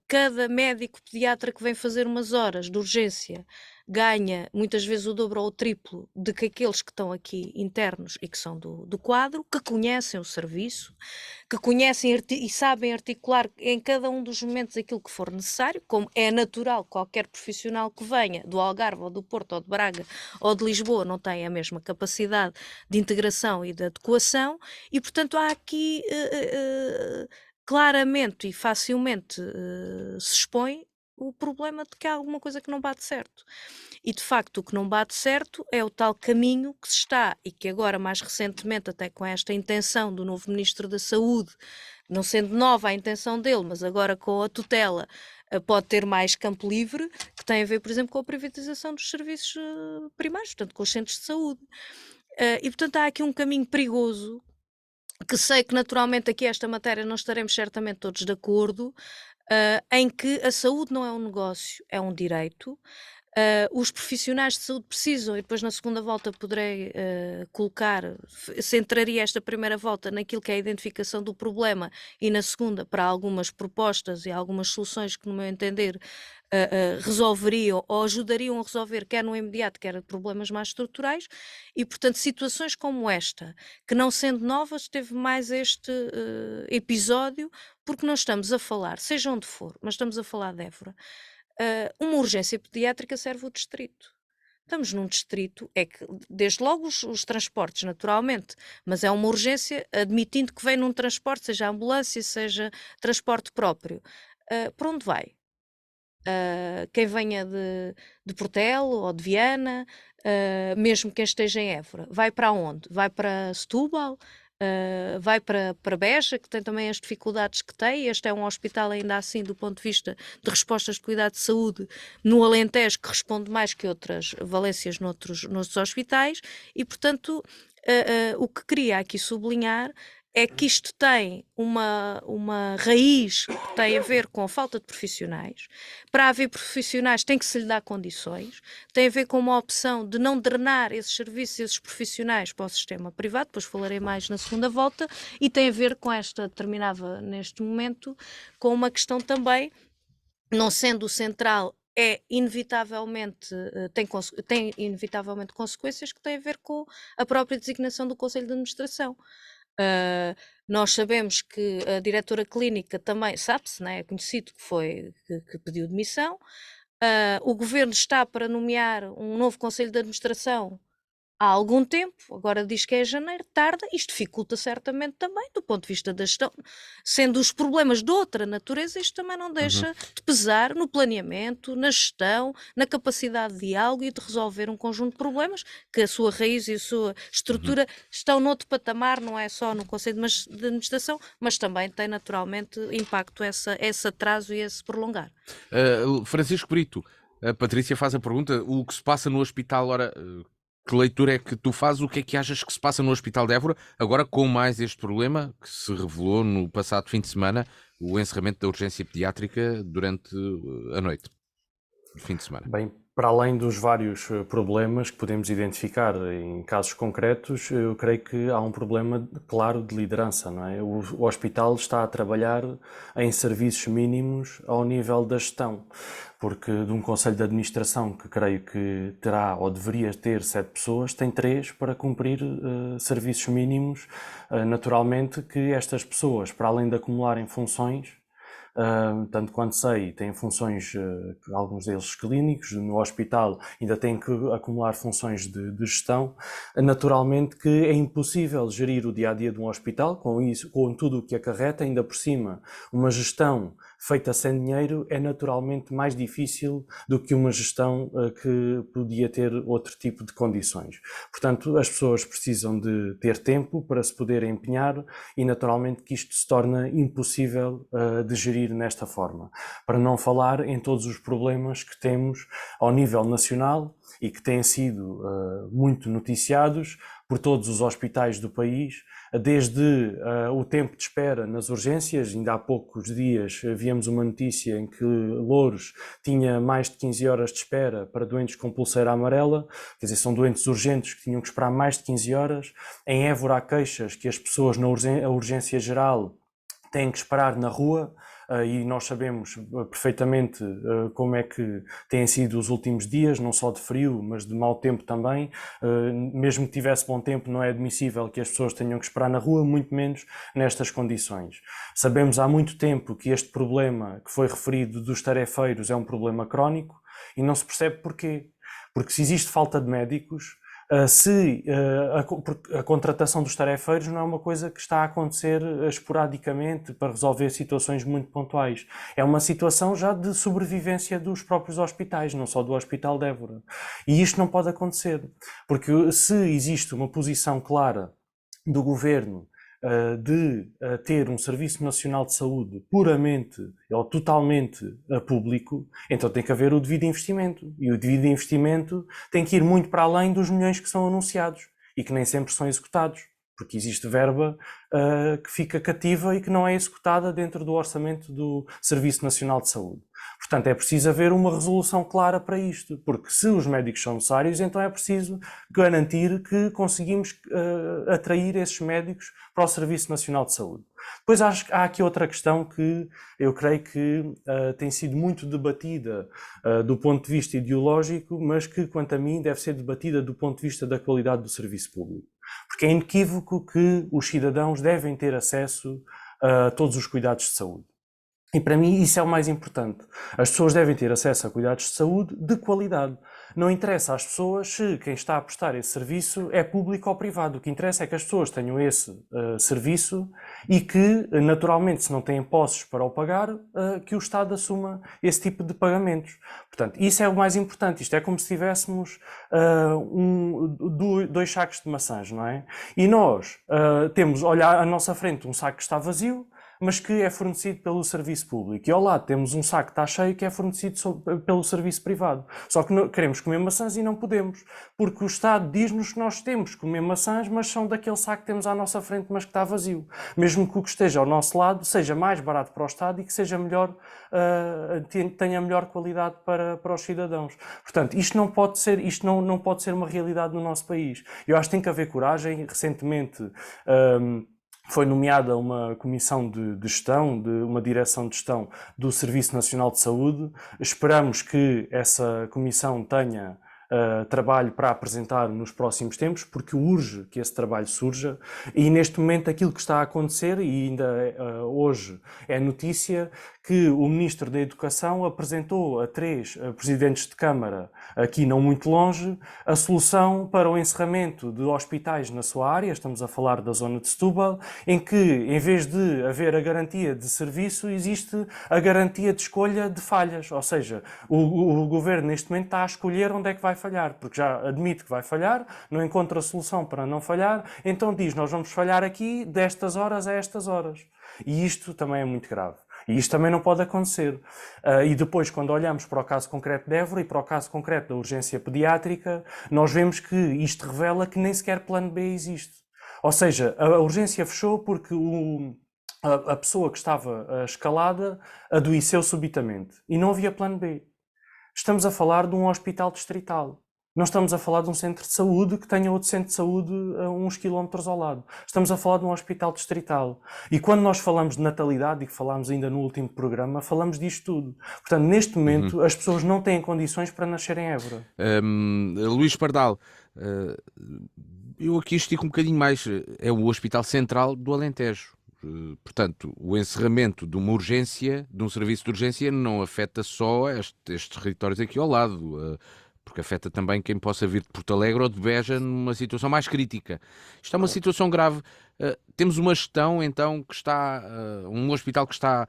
cada médico pediatra que vem fazer umas horas de urgência ganha muitas vezes o dobro ou o triplo de que aqueles que estão aqui internos e que são do quadro, que conhecem o serviço, que conhecem e sabem articular em cada um dos momentos aquilo que for necessário, como é natural, qualquer profissional que venha do Algarve ou do Porto ou de Braga ou de Lisboa não tem a mesma capacidade de integração e de adequação, e portanto há aqui claramente e facilmente se expõe o problema de que há alguma coisa que não bate certo. E de facto o que não bate certo é o tal caminho que se está, e que agora mais recentemente, até com esta intenção do novo Ministro da Saúde, não sendo nova a intenção dele, mas agora com a tutela, pode ter mais campo livre, que tem a ver, por exemplo, com a privatização dos serviços primários, portanto com os centros de saúde. E portanto há aqui um caminho perigoso, que sei que naturalmente aqui esta matéria não estaremos certamente todos de acordo, em que a saúde não é um negócio, é um direito. Os profissionais de saúde precisam, e depois na segunda volta poderei colocar, centraria esta primeira volta naquilo que é a identificação do problema, e na segunda para algumas propostas e algumas soluções que, no meu entender, resolveriam ou ajudariam a resolver, quer no imediato, quer problemas mais estruturais, e portanto situações como esta, que não sendo novas, teve mais este episódio, porque nós estamos a falar, seja onde for, mas estamos a falar de Évora. Uma urgência pediátrica serve o distrito. Estamos num distrito, é que desde logo os transportes, naturalmente, mas é uma urgência, admitindo que vem num transporte, seja ambulância, seja transporte próprio. Para onde vai? Quem venha de Portela ou de Viana, mesmo quem esteja em Évora, vai para onde? Vai para Setúbal? Vai para Beja, que tem também as dificuldades que tem. Este é um hospital ainda assim, do ponto de vista de respostas de cuidado de saúde, no Alentejo, que responde mais que outras valências noutros hospitais, e portanto o que queria aqui sublinhar é que isto tem uma raiz que tem a ver com a falta de profissionais. Para haver profissionais tem que se lhe dar condições, tem a ver com uma opção de não drenar esses serviços, esses profissionais para o sistema privado, depois falarei mais na segunda volta, e tem a ver com terminava neste momento, com uma questão também, não sendo o central, é inevitavelmente, tem inevitavelmente consequências que têm a ver com a própria designação do Conselho de Administração. Nós sabemos que a diretora clínica também, sabe-se, né, é conhecido que pediu demissão. O governo está para nomear um novo Conselho de Administração há algum tempo, agora diz que é janeiro, tarda. Isto dificulta certamente também, do ponto de vista da gestão, sendo os problemas de outra natureza, isto também não deixa de pesar no planeamento, na gestão, na capacidade de diálogo e de resolver um conjunto de problemas, que a sua raiz e a sua estrutura estão noutro patamar, não é só no Conselho de Administração, mas também tem naturalmente impacto esse atraso e esse prolongar. Francisco Brito, a Patrícia faz a pergunta: o que se passa no hospital, ora, que leitura é que tu fazes? O que é que achas que se passa no Hospital de Évora, agora com mais este problema que se revelou no passado fim de semana, o encerramento da urgência pediátrica durante a noite, no fim de semana? Bem, para além dos vários problemas que podemos identificar em casos concretos, eu creio que há um problema claro de liderança, não é? O hospital está a trabalhar em serviços mínimos ao nível da gestão, porque de um conselho de administração que creio que terá ou deveria ter 7 pessoas, tem 3 para cumprir serviços mínimos. Naturalmente que estas pessoas, para além de acumularem funções, tanto quanto sei, têm funções, alguns deles clínicos, no hospital ainda têm que acumular funções de gestão. Naturalmente que é impossível gerir o dia-a-dia de um hospital, com tudo o que acarreta, ainda por cima, uma gestão feita sem dinheiro é naturalmente mais difícil do que uma gestão que podia ter outro tipo de condições. Portanto, as pessoas precisam de ter tempo para se poderem empenhar, e naturalmente que isto se torna impossível de gerir nesta forma. Para não falar em todos os problemas que temos ao nível nacional e que têm sido muito noticiados por todos os hospitais do país, desde o tempo de espera nas urgências. Ainda há poucos dias víamos uma notícia em que Louros tinha mais de 15 horas de espera para doentes com pulseira amarela, quer dizer, são doentes urgentes que tinham que esperar mais de 15 horas. Em Évora há queixas que as pessoas na urgência geral têm que esperar na rua e nós sabemos perfeitamente como é que têm sido os últimos dias, não só de frio, mas de mau tempo também. Mesmo que tivesse bom tempo, não é admissível que as pessoas tenham que esperar na rua, muito menos nestas condições. Sabemos há muito tempo que este problema que foi referido dos tarefeiros é um problema crónico e não se percebe porquê. Porque se existe falta de médicos, a contratação dos tarefeiros não é uma coisa que está a acontecer esporadicamente para resolver situações muito pontuais. É uma situação já de sobrevivência dos próprios hospitais, não só do Hospital de Évora. E isto não pode acontecer, porque se existe uma posição clara do governo de ter um Serviço Nacional de Saúde puramente ou totalmente público, então tem que haver o devido investimento. E o devido investimento tem que ir muito para além dos milhões que são anunciados e que nem sempre são executados, porque existe verba que fica cativa e que não é executada dentro do orçamento do Serviço Nacional de Saúde. Portanto, é preciso haver uma resolução clara para isto, porque se os médicos são necessários, então é preciso garantir que conseguimos atrair esses médicos para o Serviço Nacional de Saúde. Depois há aqui outra questão que eu creio que tem sido muito debatida do ponto de vista ideológico, mas que, quanto a mim, deve ser debatida do ponto de vista da qualidade do serviço público. Porque é inequívoco que os cidadãos devem ter acesso a todos os cuidados de saúde. E para mim isso é o mais importante. As pessoas devem ter acesso a cuidados de saúde de qualidade. Não interessa às pessoas se quem está a prestar esse serviço é público ou privado. O que interessa é que as pessoas tenham esse serviço e que, naturalmente, se não têm posses para o pagar, que o Estado assuma esse tipo de pagamentos. Portanto, isso é o mais importante. Isto é como se tivéssemos dois sacos de maçãs, não é? E nós temos, olha, à nossa frente um saco que está vazio, mas que é fornecido pelo serviço público. E ao lado temos um saco que está cheio que é fornecido pelo serviço privado. Só que queremos comer maçãs e não podemos, porque o Estado diz-nos que nós temos que comer maçãs, mas são daquele saco que temos à nossa frente, mas que está vazio. Mesmo que o que esteja ao nosso lado seja mais barato para o Estado e que seja melhor, tenha melhor qualidade para os cidadãos. Portanto, isto não pode ser uma realidade no nosso país. Eu acho que tem que haver coragem. Recentemente, foi nomeada uma comissão de gestão, uma direção de gestão do Serviço Nacional de Saúde. Esperamos que essa comissão tenha trabalho para apresentar nos próximos tempos, porque urge que esse trabalho surja. E neste momento aquilo que está a acontecer, e ainda hoje é notícia, que o Ministro da Educação apresentou a 3 presidentes de Câmara, aqui não muito longe, a solução para o encerramento de hospitais na sua área, estamos a falar da zona de Setúbal, em que, em vez de haver a garantia de serviço, existe a garantia de escolha de falhas, ou seja, o Governo neste momento está a escolher onde é que vai falhar, porque já admite que vai falhar, não encontra solução para não falhar, então diz, nós vamos falhar aqui destas horas a estas horas. E isto também é muito grave. E isto também não pode acontecer. E depois, quando olhamos para o caso concreto de Évora e para o caso concreto da urgência pediátrica, nós vemos que isto revela que nem sequer plano B existe. Ou seja, a urgência fechou porque a pessoa que estava escalada adoeceu subitamente e não havia plano B. Estamos a falar de um hospital distrital. Não estamos a falar de um centro de saúde que tenha outro centro de saúde a uns quilómetros ao lado. Estamos a falar de um hospital distrital. E quando nós falamos de natalidade, e que falámos ainda no último programa, falamos disto tudo. Portanto, neste momento, as pessoas não têm condições para nascer em Évora. Luís Pardal, eu aqui estico um bocadinho mais. É o Hospital Central do Alentejo. Portanto, o encerramento de uma urgência, de um serviço de urgência, não afeta só estes territórios aqui ao lado, porque afeta também quem possa vir de Porto Alegre ou de Beja numa situação mais crítica. Isto é uma situação grave. Temos uma gestão, então, que está... um hospital que está...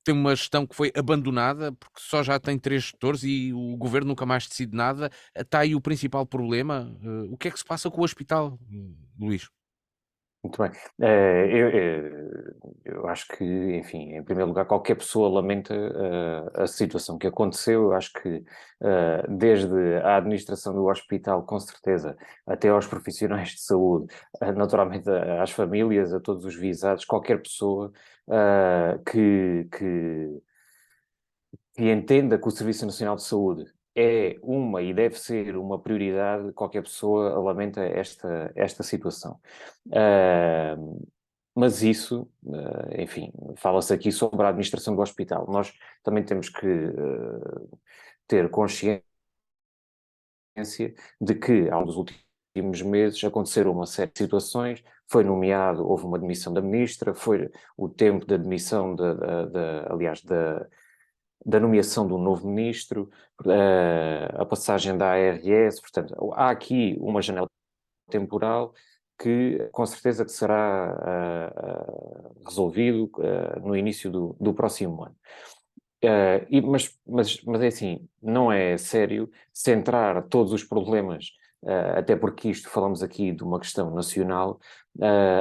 tem uma gestão que foi abandonada, porque só já tem 3 gestores e o Governo nunca mais decide nada. Está aí o principal problema. O que é que se passa com o hospital, Luís? Muito bem. Eu acho que, enfim, em primeiro lugar, qualquer pessoa lamenta a situação que aconteceu. Eu acho que desde a administração do hospital, com certeza, até aos profissionais de saúde, naturalmente às famílias, a todos os visados, qualquer pessoa que entenda que o Serviço Nacional de Saúde é uma e deve ser uma prioridade, qualquer pessoa lamenta esta situação. Mas isso, enfim, fala-se aqui sobre a administração do hospital. Nós também temos que ter consciência de que, ao longo dos últimos meses, aconteceram uma série de situações, houve uma demissão da ministra, foi o tempo da demissão, aliás, da nomeação do novo ministro, a passagem da ARS, portanto, há aqui uma janela temporal que com certeza que será resolvido no início do próximo ano. Mas é assim, não é sério centrar todos os problemas, até porque falamos aqui de uma questão nacional,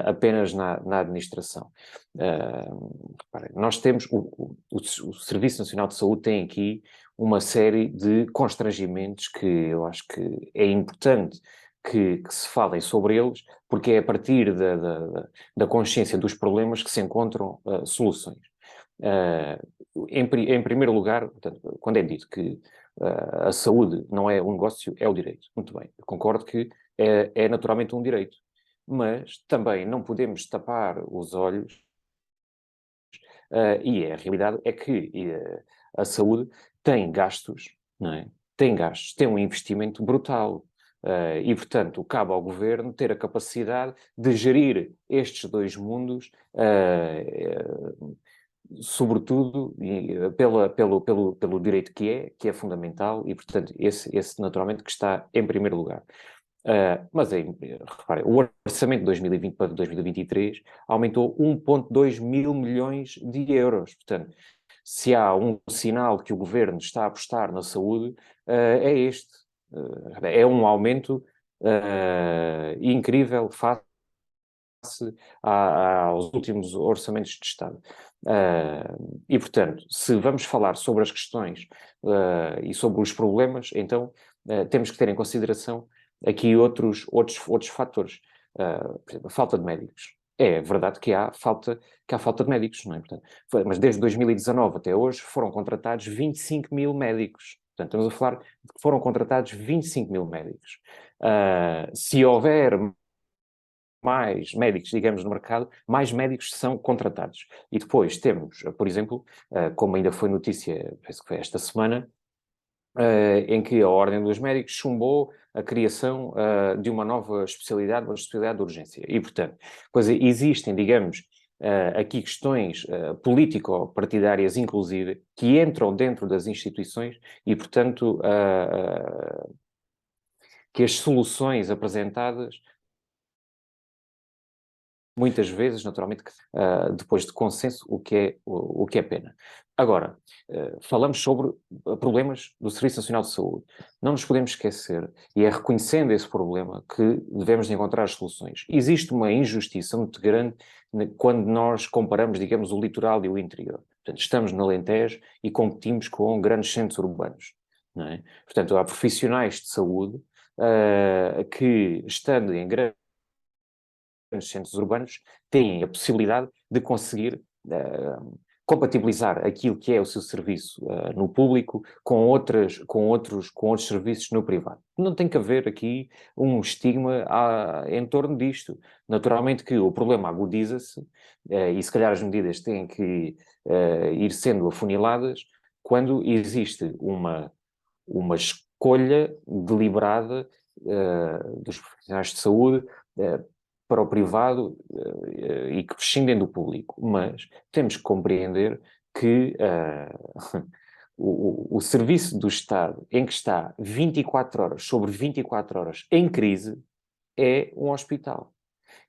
apenas na administração. Reparem, nós temos, o Serviço Nacional de Saúde tem aqui uma série de constrangimentos que eu acho que é importante que se falem sobre eles, porque é a partir da consciência dos problemas que se encontram soluções. Em primeiro lugar, portanto, quando é dito que a saúde não é um negócio, é o direito. Muito bem, eu concordo que é naturalmente um direito, mas também não podemos tapar os olhos, e a realidade é que a saúde tem gastos, não é? Tem gastos, tem um investimento brutal. E, portanto, cabe ao governo ter a capacidade de gerir estes dois mundos, sobretudo pelo direito que é fundamental, e, portanto, esse naturalmente que está em primeiro lugar. Mas, reparem, o orçamento de 2020 para 2023 aumentou 1,2 mil milhões de euros. Portanto, se há um sinal que o governo está a apostar na saúde, é este. É um aumento incrível face aos últimos orçamentos de Estado. E, portanto, se vamos falar sobre as questões e sobre os problemas, então temos que ter em consideração aqui outros fatores. Por exemplo, a falta de médicos. É verdade que há falta de médicos, não é? Portanto, mas desde 2019 até hoje foram contratados 25 mil médicos. Portanto, estamos a falar de que foram contratados 25 mil médicos. Se houver mais médicos, digamos, no mercado, mais médicos são contratados. E depois temos, por exemplo, como ainda foi notícia, penso que foi esta semana, em que a Ordem dos Médicos chumbou a criação de uma nova especialidade, uma especialidade de urgência. E, portanto, existem, digamos, aqui questões político-partidárias, inclusive, que entram dentro das instituições e, portanto, que as soluções apresentadas muitas vezes, naturalmente, depois de consenso, o que é pena. Agora, falamos sobre problemas do Serviço Nacional de Saúde. Não nos podemos esquecer, e é reconhecendo esse problema, que devemos encontrar as soluções. Existe uma injustiça muito grande quando nós comparamos, digamos, o litoral e o interior. Portanto, estamos no Alentejo e competimos com grandes centros urbanos, não é? Portanto, há profissionais de saúde que, estando em grandes centros urbanos, têm a possibilidade de conseguir compatibilizar aquilo que é o seu serviço no público com outros serviços no privado. Não tem que haver aqui um estigma em torno disto. Naturalmente que o problema agudiza-se, e se calhar as medidas têm que ir sendo afuniladas quando existe uma escolha deliberada dos profissionais de saúde para o privado e que prescindem do público, mas temos que compreender que o serviço do Estado, em que está 24 horas sobre 24 horas em crise, é um hospital.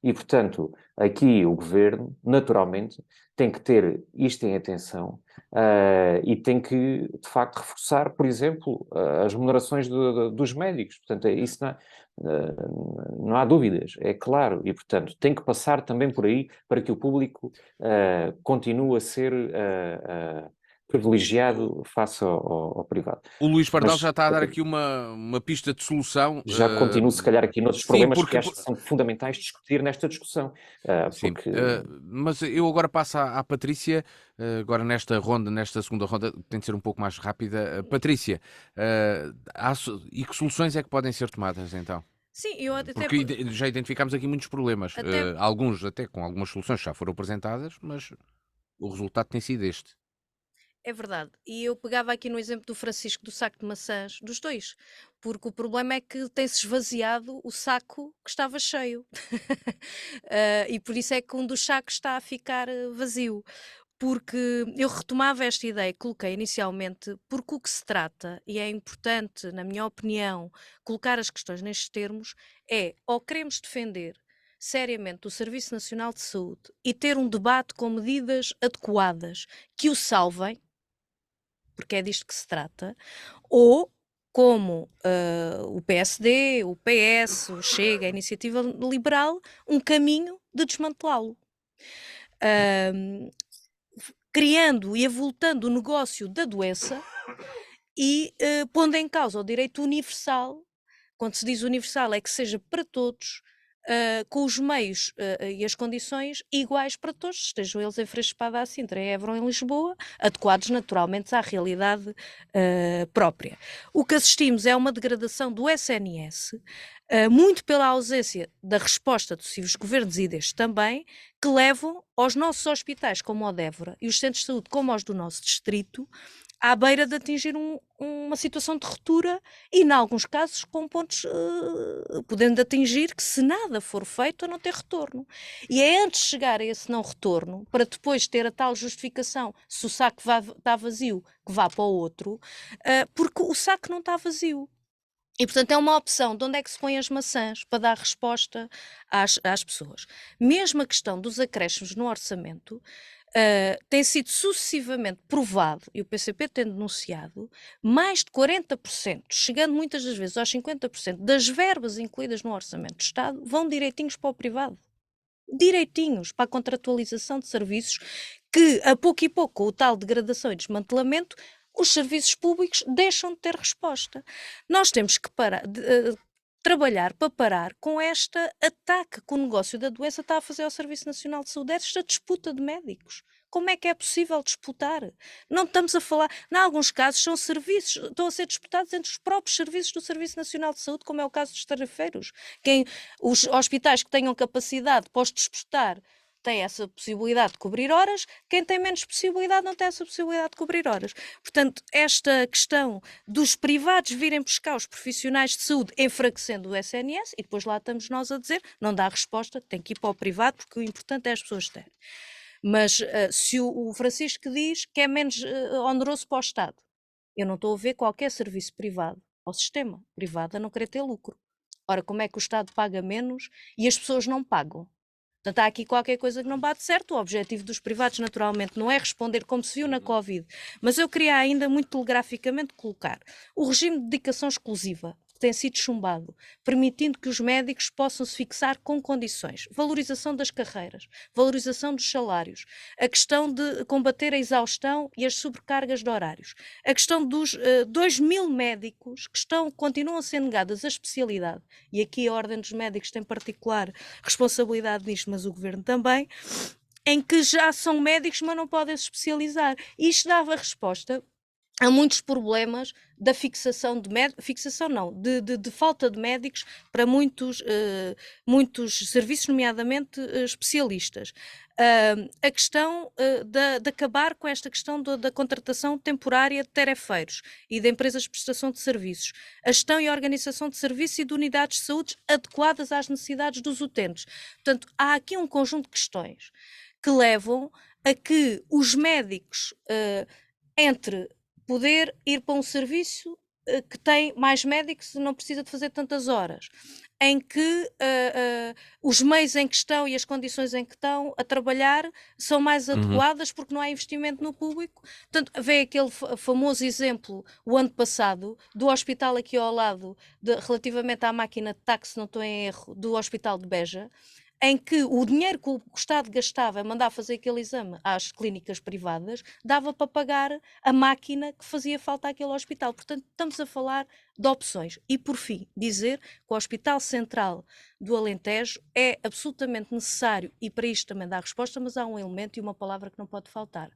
E, portanto, aqui o Governo, naturalmente, tem que ter isto em atenção e tem que, de facto, reforçar, por exemplo, as remunerações dos médicos. Portanto, isso não há dúvidas, é claro. E, portanto, tem que passar também por aí para que o público continue a ser privilegiado face ao privado. O Luís Pardal Mas já está a dar aqui uma pista de solução. já continuo, se calhar, aqui noutros sim, problemas porque que acho que são fundamentais discutir nesta discussão. sim, Porque mas eu agora passo à Patrícia, agora nesta segunda ronda, tem de ser um pouco mais rápida. Patrícia, e que soluções é que podem ser tomadas então? Sim, eu até, Porque já identificámos aqui muitos problemas, até alguns até com algumas soluções que já foram apresentadas, mas o resultado tem sido este. é verdade. E eu pegava aqui no exemplo do Francisco do saco de maçãs, dos dois, porque o problema é que tem-se esvaziado o saco que estava cheio. E por isso é que um dos sacos está a ficar vazio. Porque eu retomava esta ideia que coloquei inicialmente, porque o que se trata, e é importante, na minha opinião, colocar as questões nestes termos, é ou queremos defender seriamente o Serviço Nacional de Saúde e ter um debate com medidas adequadas que o salvem, porque é disto que se trata, ou como o PSD, o PS, o Chega, a Iniciativa Liberal, um caminho de desmantelá-lo. Ahm, Criando e avultando o negócio da doença e pondo em causa o direito universal. Quando se diz universal, é que seja para todos, com os meios e as condições iguais para todos, estejam eles em Freixo de Espada, à Sintra, em Évora ou em Lisboa, adequados naturalmente à realidade própria. O que assistimos é uma degradação do SNS, muito pela ausência da resposta dos sucessivos governos e deste também, que levam aos nossos hospitais, como o de Évora, e os centros de saúde, como os do nosso distrito, à beira de atingir uma situação de ruptura e, em alguns casos, com pontos podendo atingir que, se nada for feito, a não ter retorno. E é antes de chegar a esse não retorno, para depois ter a tal justificação, se o saco está vazio, que vá para o outro, porque o saco não está vazio. E, portanto, é uma opção de onde é que se põe as maçãs para dar resposta às pessoas. Mesmo a questão dos acréscimos no orçamento tem sido sucessivamente provado, e o PCP tem denunciado, mais de 40%, chegando muitas das vezes aos 50% das verbas incluídas no orçamento do Estado, vão direitinhos para o privado. Direitinhos para a contratualização de serviços que, a pouco e pouco, com o tal degradação e desmantelamento, os serviços públicos deixam de ter resposta. Nós temos que trabalhar para parar com este ataque que o negócio da doença está a fazer ao Serviço Nacional de Saúde, esta disputa de médicos. Como é que é possível disputar? Não estamos a falar, em alguns casos são serviços, estão a ser disputados entre os próprios serviços do Serviço Nacional de Saúde, como é o caso dos tarefeiros. Os hospitais que tenham capacidade para os disputar tem essa possibilidade de cobrir horas, quem tem menos possibilidade não tem essa possibilidade de cobrir horas. Portanto, esta questão dos privados virem buscar os profissionais de saúde, enfraquecendo o SNS, e depois lá estamos nós a dizer, não dá resposta, tem que ir para o privado, porque o importante é as pessoas terem. Mas se o Francisco diz que é menos oneroso para o Estado, eu não estou a ver qualquer serviço privado, ou sistema privado, a não querer ter lucro. Ora, como é que o Estado paga menos e as pessoas não pagam? Portanto, há aqui qualquer coisa que não bate certo. O objetivo dos privados, naturalmente, não é responder como se viu na Covid. Mas eu queria ainda, muito telegraficamente, colocar o regime de dedicação exclusiva, que tem sido chumbado, permitindo que os médicos possam se fixar com condições. Valorização das carreiras, valorização dos salários, a questão de combater a exaustão e as sobrecargas de horários, a questão dos 2.000 médicos que continuam a ser negadas a especialidade, e aqui a Ordem dos Médicos tem particular responsabilidade nisto, mas o Governo também, em que já são médicos, mas não podem se especializar. E isto dava resposta a muitos problemas da fixação de médicos, fixação não, de falta de médicos para muitos serviços, nomeadamente especialistas. A questão de acabar com esta questão da contratação temporária de tarefeiros e de empresas de prestação de serviços, a gestão e a organização de serviços e de unidades de saúde adequadas às necessidades dos utentes. Portanto, há aqui um conjunto de questões que levam a que os médicos, entre poder ir para um serviço que tem mais médicos e não precisa de fazer tantas horas, em que os meios em que estão e as condições em que estão a trabalhar são mais adequadas porque não há investimento no público. Portanto, veio aquele famoso exemplo, o ano passado, do hospital aqui ao lado, relativamente à máquina de táxi, se não estou em erro, do Hospital de Beja, em que o dinheiro que o Estado gastava a mandar fazer aquele exame às clínicas privadas dava para pagar a máquina que fazia falta àquele hospital. Portanto, estamos a falar de opções. E, por fim, dizer que o Hospital Central do Alentejo é absolutamente necessário, e para isto também dá resposta, mas há um elemento e uma palavra que não pode faltar.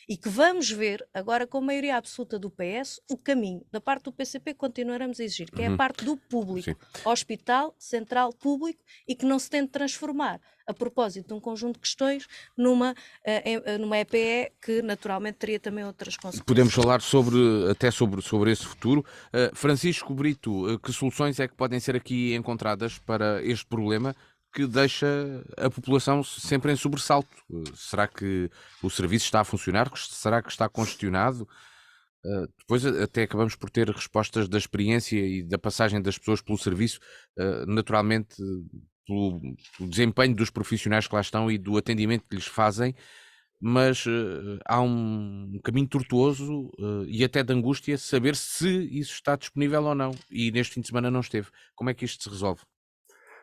E que vamos ver, agora com a maioria absoluta do PS, o caminho. Da parte do PCP continuaremos a exigir, que é a parte do público. Sim. Hospital Central Público, e que não se tente transformar, a propósito de um conjunto de questões, numa EPE que naturalmente teria também outras consequências. Podemos falar até sobre esse futuro. Francisco Brito, que soluções é que podem ser aqui encontradas para este problema que deixa a população sempre em sobressalto? Será que o serviço está a funcionar? Será que está congestionado? Depois até acabamos por ter respostas da experiência e da passagem das pessoas pelo serviço, naturalmente pelo desempenho dos profissionais que lá estão e do atendimento que lhes fazem, mas há um caminho tortuoso e até de angústia saber se isso está disponível ou não, e neste fim de semana não esteve. Como é que isto se resolve?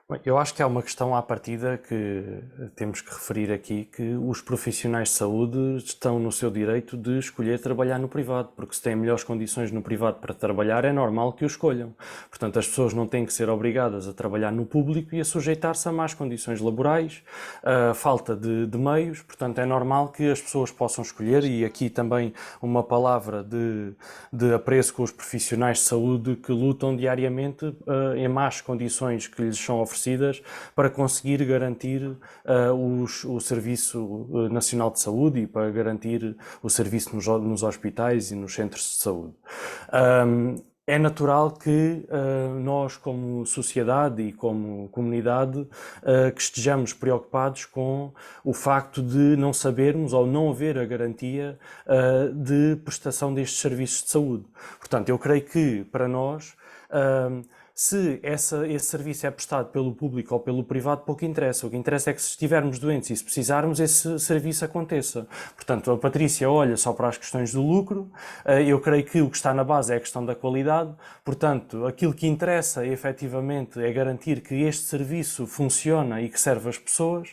Bem, eu acho que há uma questão à partida que temos que referir aqui, que os profissionais de saúde estão no seu direito de escolher trabalhar no privado, porque se têm melhores condições no privado para trabalhar, é normal que o escolham. Portanto, as pessoas não têm que ser obrigadas a trabalhar no público e a sujeitar-se a más condições laborais, a falta de meios, portanto é normal que as pessoas possam escolher, e aqui também uma palavra de apreço com os profissionais de saúde que lutam diariamente em más condições que lhes são oferecidas para conseguir garantir o Serviço Nacional de Saúde e para garantir o serviço nos hospitais e nos centros de saúde. É natural que nós, como sociedade e como comunidade, que estejamos preocupados com o facto de não sabermos ou não haver a garantia de prestação destes serviços de saúde. Portanto, eu creio que, para nós, se esse serviço é prestado pelo público ou pelo privado, pouco interessa. O que interessa é que, se estivermos doentes e se precisarmos, esse serviço aconteça. Portanto, a Patrícia olha só para as questões do lucro. Eu creio que o que está na base é a questão da qualidade. Portanto, aquilo que interessa, efetivamente, é garantir que este serviço funciona e que serve as pessoas.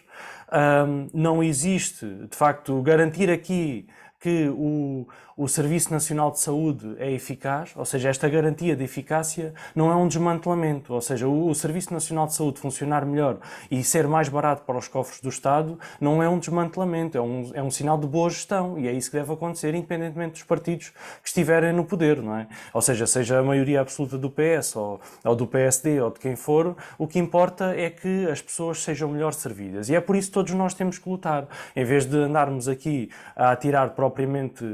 Não existe, de facto, garantir aqui que o Serviço Nacional de Saúde é eficaz, ou seja, esta garantia de eficácia não é um desmantelamento, ou seja, o Serviço Nacional de Saúde funcionar melhor e ser mais barato para os cofres do Estado não é um desmantelamento, é um sinal de boa gestão, e é isso que deve acontecer, independentemente dos partidos que estiverem no poder, não é? Ou seja a maioria absoluta do PS ou do PSD ou de quem for, o que importa é que as pessoas sejam melhor servidas, e é por isso que todos nós temos que lutar, em vez de andarmos aqui a atirar propriamente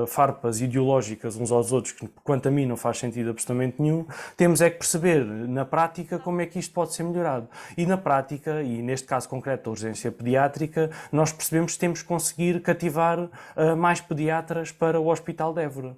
farpas ideológicas uns aos outros, que quanto a mim não faz sentido absolutamente nenhum. Temos é que perceber na prática como é que isto pode ser melhorado. E na prática, e neste caso concreto da urgência pediátrica, nós percebemos que temos que conseguir cativar mais pediatras para o Hospital de Évora,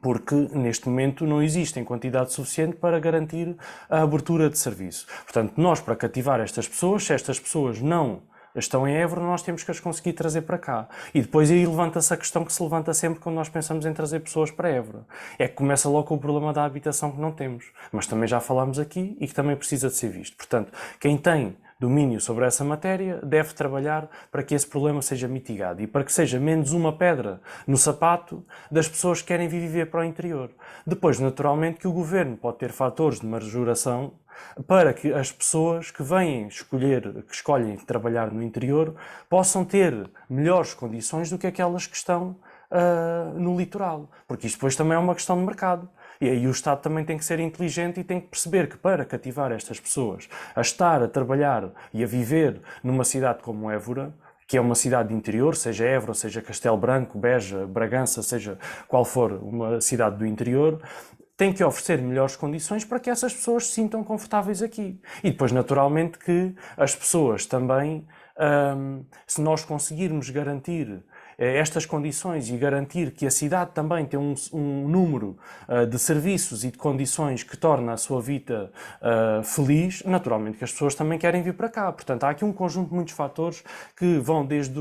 porque neste momento não existe em quantidade suficiente para garantir a abertura de serviço. Portanto, nós, para cativar estas pessoas, se estas pessoas não estão em Évora, nós temos que as conseguir trazer para cá. E depois aí levanta-se a questão que se levanta sempre quando nós pensamos em trazer pessoas para Évora. É que começa logo com o problema da habitação que não temos, mas também já falámos aqui e que também precisa de ser visto. Portanto, quem tem domínio sobre essa matéria deve trabalhar para que esse problema seja mitigado e para que seja menos uma pedra no sapato das pessoas que querem viver para o interior. Depois, naturalmente, que o Governo pode ter fatores de majoração para que as pessoas que escolhem trabalhar no interior, possam ter melhores condições do que aquelas que estão no litoral. Porque isto depois também é uma questão de mercado. E aí o Estado também tem que ser inteligente e tem que perceber que, para cativar estas pessoas a estar a trabalhar e a viver numa cidade como Évora, que é uma cidade de interior, seja Évora, seja Castelo Branco, Beja, Bragança, seja qual for uma cidade do interior, tem que oferecer melhores condições para que essas pessoas se sintam confortáveis aqui. E depois, naturalmente, que as pessoas também, se nós conseguirmos garantir estas condições e garantir que a cidade também tem um número de serviços e de condições que torna a sua vida feliz, naturalmente que as pessoas também querem vir para cá. Portanto, há aqui um conjunto de muitos fatores que vão desde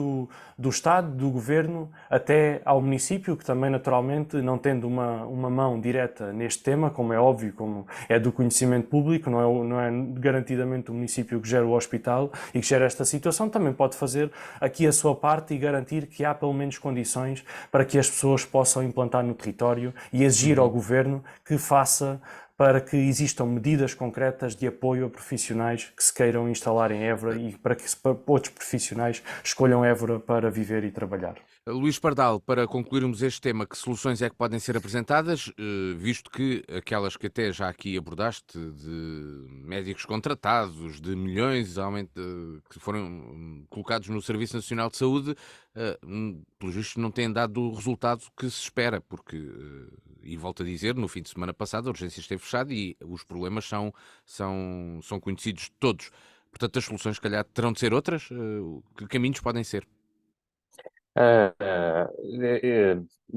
do Estado, do Governo, até ao município, que também naturalmente, não tendo uma mão direta neste tema, como é óbvio, como é do conhecimento público, não é garantidamente o município que gera o hospital e que gera esta situação, também pode fazer aqui a sua parte e garantir que há pelo menos condições para que as pessoas possam implantar no território e exigir ao Governo que faça para que existam medidas concretas de apoio a profissionais que se queiram instalar em Évora e para que outros profissionais escolham Évora para viver e trabalhar. Luís Pardal, para concluirmos este tema, que soluções é que podem ser apresentadas, visto que aquelas que até já aqui abordaste, de médicos contratados, de milhões que foram colocados no Serviço Nacional de Saúde, pelos vistos não têm dado o resultado que se espera, porque, e volto a dizer, no fim de semana passado a urgência esteve fechada e os problemas são conhecidos de todos. Portanto, as soluções, se calhar, terão de ser outras? Que caminhos podem ser? Ah, ah,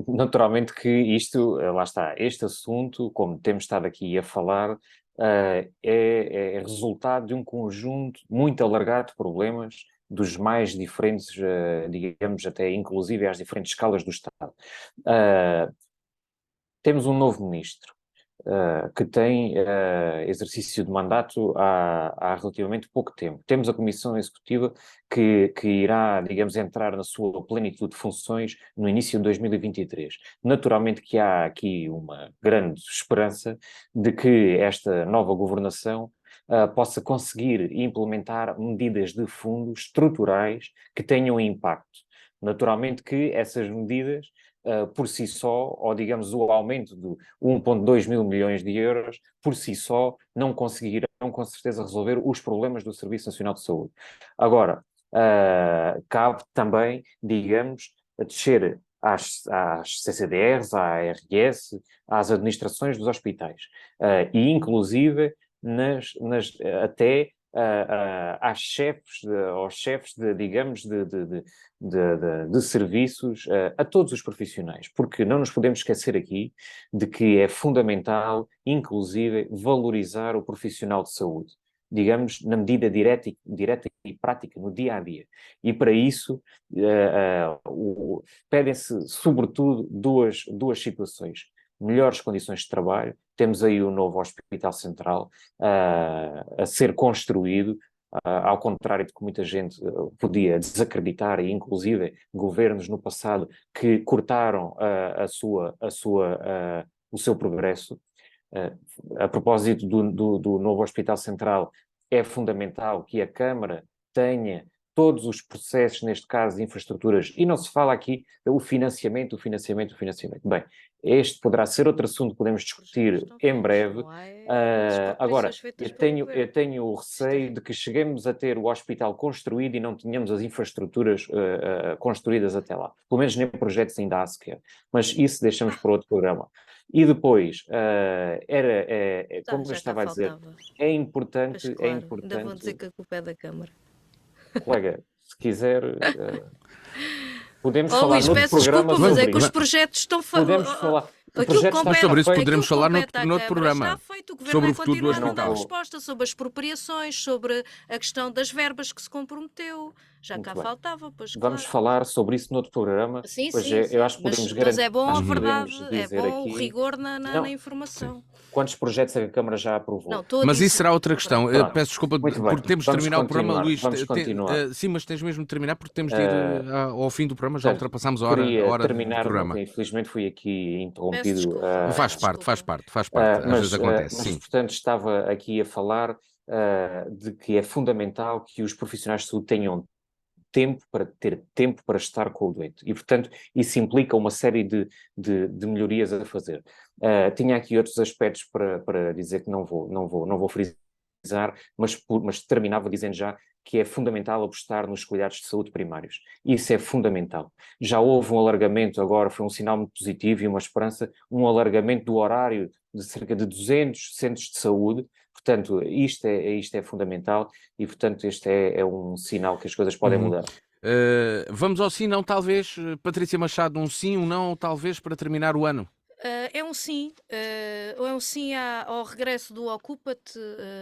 Naturalmente que isto, lá está, este assunto, como temos estado aqui a falar, é resultado de um conjunto muito alargado de problemas, dos mais diferentes, digamos, até inclusive às diferentes escalas do Estado. Ah, Temos um novo ministro, que tem exercício de mandato há relativamente pouco tempo. Temos a Comissão Executiva que irá, digamos, entrar na sua plenitude de funções no início de 2023. Naturalmente que há aqui uma grande esperança de que esta nova governação possa conseguir implementar medidas de fundo estruturais que tenham impacto. Naturalmente que essas medidas por si só, ou digamos o aumento de 1,2 mil milhões de euros, por si só, não conseguirão com certeza resolver os problemas do Serviço Nacional de Saúde. Agora, cabe também, digamos, descer às CCDRs, à ARS, às administrações dos hospitais, e inclusive até aos chefes digamos, de serviços, a todos os profissionais, porque não nos podemos esquecer aqui de que é fundamental, inclusive, valorizar o profissional de saúde, digamos, na medida direta e prática, no dia a dia. E para isso, pedem-se, sobretudo, duas situações. Melhores condições de trabalho, temos aí o novo Hospital Central a ser construído, ao contrário de que muita gente podia desacreditar, e inclusive governos no passado que cortaram o seu progresso. A propósito do novo Hospital Central, é fundamental que a Câmara tenha todos os processos, neste caso, de infraestruturas, e não se fala aqui o financiamento. Bem, este poderá ser outro assunto que podemos discutir em breve. Agora, eu tenho o receio de que cheguemos a ter o hospital construído e não tenhamos as infraestruturas construídas até lá. Pelo menos nem projetos ainda há sequer. Mas isso deixamos para outro programa. E depois, como eu estava a dizer, é importante... Ainda vão dizer que a culpa é da Câmara. Colega, se quiser, podemos Oh, falar Luís, noutro peço programa desculpa, mas sobre é que os isso. projetos estão Podemos falar. O Aquilo projeto que está compete, sobre isso feito. podemos aquilo que falar compete à noutro Câmara programa. está feito. O Governo Sobre vai o futuro do continuar a não dar hospital. resposta sobre as expropriações, sobre a questão das verbas que se comprometeu. Já Muito cá bem. faltava, pois Vamos claro. falar sobre isso noutro programa. Sim, Pois sim, eu acho que mas, podemos mas é bom a acho que verdade, podemos é dizer bom o aqui. rigor na Não, informação. quantos projetos é que a Câmara já aprovou? Não, estou a Mas isso dizer. será outra questão. Pronto. Peço desculpa Muito bem. por termos de Vamos terminar o programa, continuar. Luís. Vamos continuar. Sim, mas tens mesmo de terminar porque temos de ir ao fim do programa. Já Portanto, ultrapassámos a queria hora de terminar, programa. infelizmente fui aqui Peço interrompido. desculpa, Faz peço parte, faz desculpa. parte, faz parte. Às vezes acontece, Mas, sim. portanto, estava aqui a falar de que é fundamental que os profissionais de saúde tenham ter tempo para estar com o doente. E, portanto, isso implica uma série de melhorias a fazer. Tinha aqui outros aspectos para dizer que não vou frisar, mas terminava dizendo já que é fundamental apostar nos cuidados de saúde primários. Isso é fundamental. Já houve um alargamento agora, foi um sinal muito positivo e uma esperança, um alargamento do horário de cerca de 200 centros de saúde. Portanto, isto é fundamental e, portanto, este é um sinal que as coisas podem mudar. Vamos ao sim, não, talvez. Patrícia Machado, um sim, um não, talvez, para terminar o ano. É um sim, ao regresso do Ocupa-te,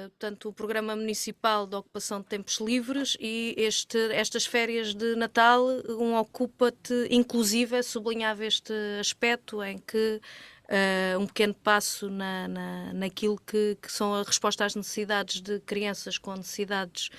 portanto o Programa Municipal de Ocupação de Tempos Livres e estas férias de Natal, um Ocupa-te inclusive, sublinhava este aspecto em que um pequeno passo naquilo que são a resposta às necessidades de crianças com necessidades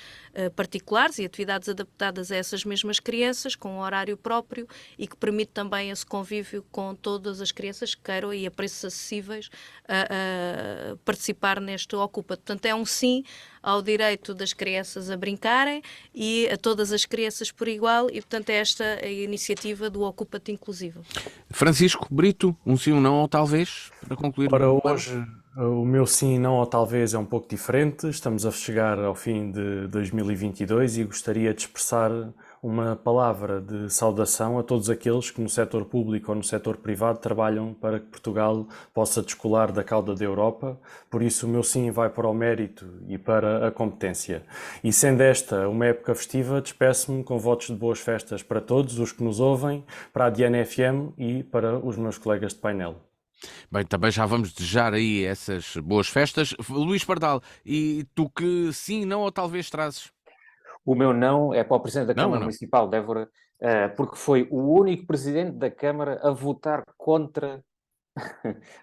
particulares e atividades adaptadas a essas mesmas crianças, com um horário próprio e que permite também esse convívio com todas as crianças que queiram e a preços acessíveis a participar neste Ocupa. Portanto, é um sim ao direito das crianças a brincarem e a todas as crianças por igual e, portanto, é esta a iniciativa do Ocupa-te Inclusivo. Francisco Brito, um sim, um não ou talvez, para concluir Para o ano? hoje, o meu sim e não ou talvez é um pouco diferente. Estamos a chegar ao fim de 2022 e gostaria de expressar uma palavra de saudação a todos aqueles que no setor público ou no setor privado trabalham para que Portugal possa descolar da cauda da Europa. Por isso o meu sim vai para o mérito e para a competência. E sendo esta uma época festiva, despeço-me com votos de boas festas para todos os que nos ouvem, para a Diana FM e para os meus colegas de painel. Bem, também já vamos desejar aí essas boas festas. Luís Pardal, e tu que sim, não ou talvez trazes? O meu não é para o Presidente da Não, Câmara não. Municipal de Évora, porque foi o único Presidente da Câmara a votar contra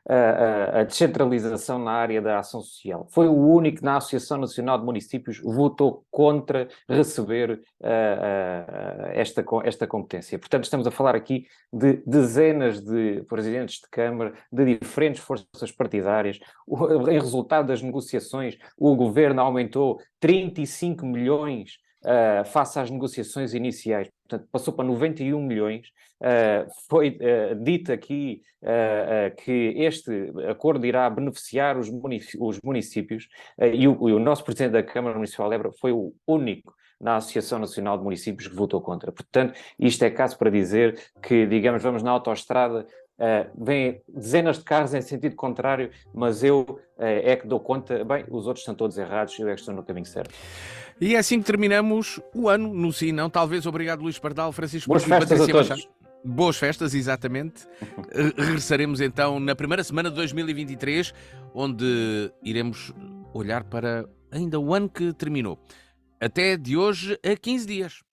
a descentralização na área da ação social. Foi o único na Associação Nacional de Municípios votou contra receber esta competência. Portanto, estamos a falar aqui de dezenas de presidentes de Câmara, de diferentes forças partidárias. Em resultado das negociações, o Governo aumentou 35 milhões face às negociações iniciais. Portanto, passou para 91 milhões. Foi dito aqui que este acordo irá beneficiar os municípios e o nosso Presidente da Câmara Municipal de Évora foi o único na Associação Nacional de Municípios que votou contra. Portanto, isto é caso para dizer que, digamos, vamos na autoestrada, vêm dezenas de carros em sentido contrário, mas eu é que dou conta, bem, os outros estão todos errados, eu é que estou no caminho certo. E é assim que terminamos o ano no sim, não. Talvez, obrigado Luís Pardal, Francisco Boas Brito e festas a Patrícia todos. Machado. Boas festas, exatamente. Regressaremos então na primeira semana de 2023, onde iremos olhar para ainda o ano que terminou. Até de hoje a 15 dias.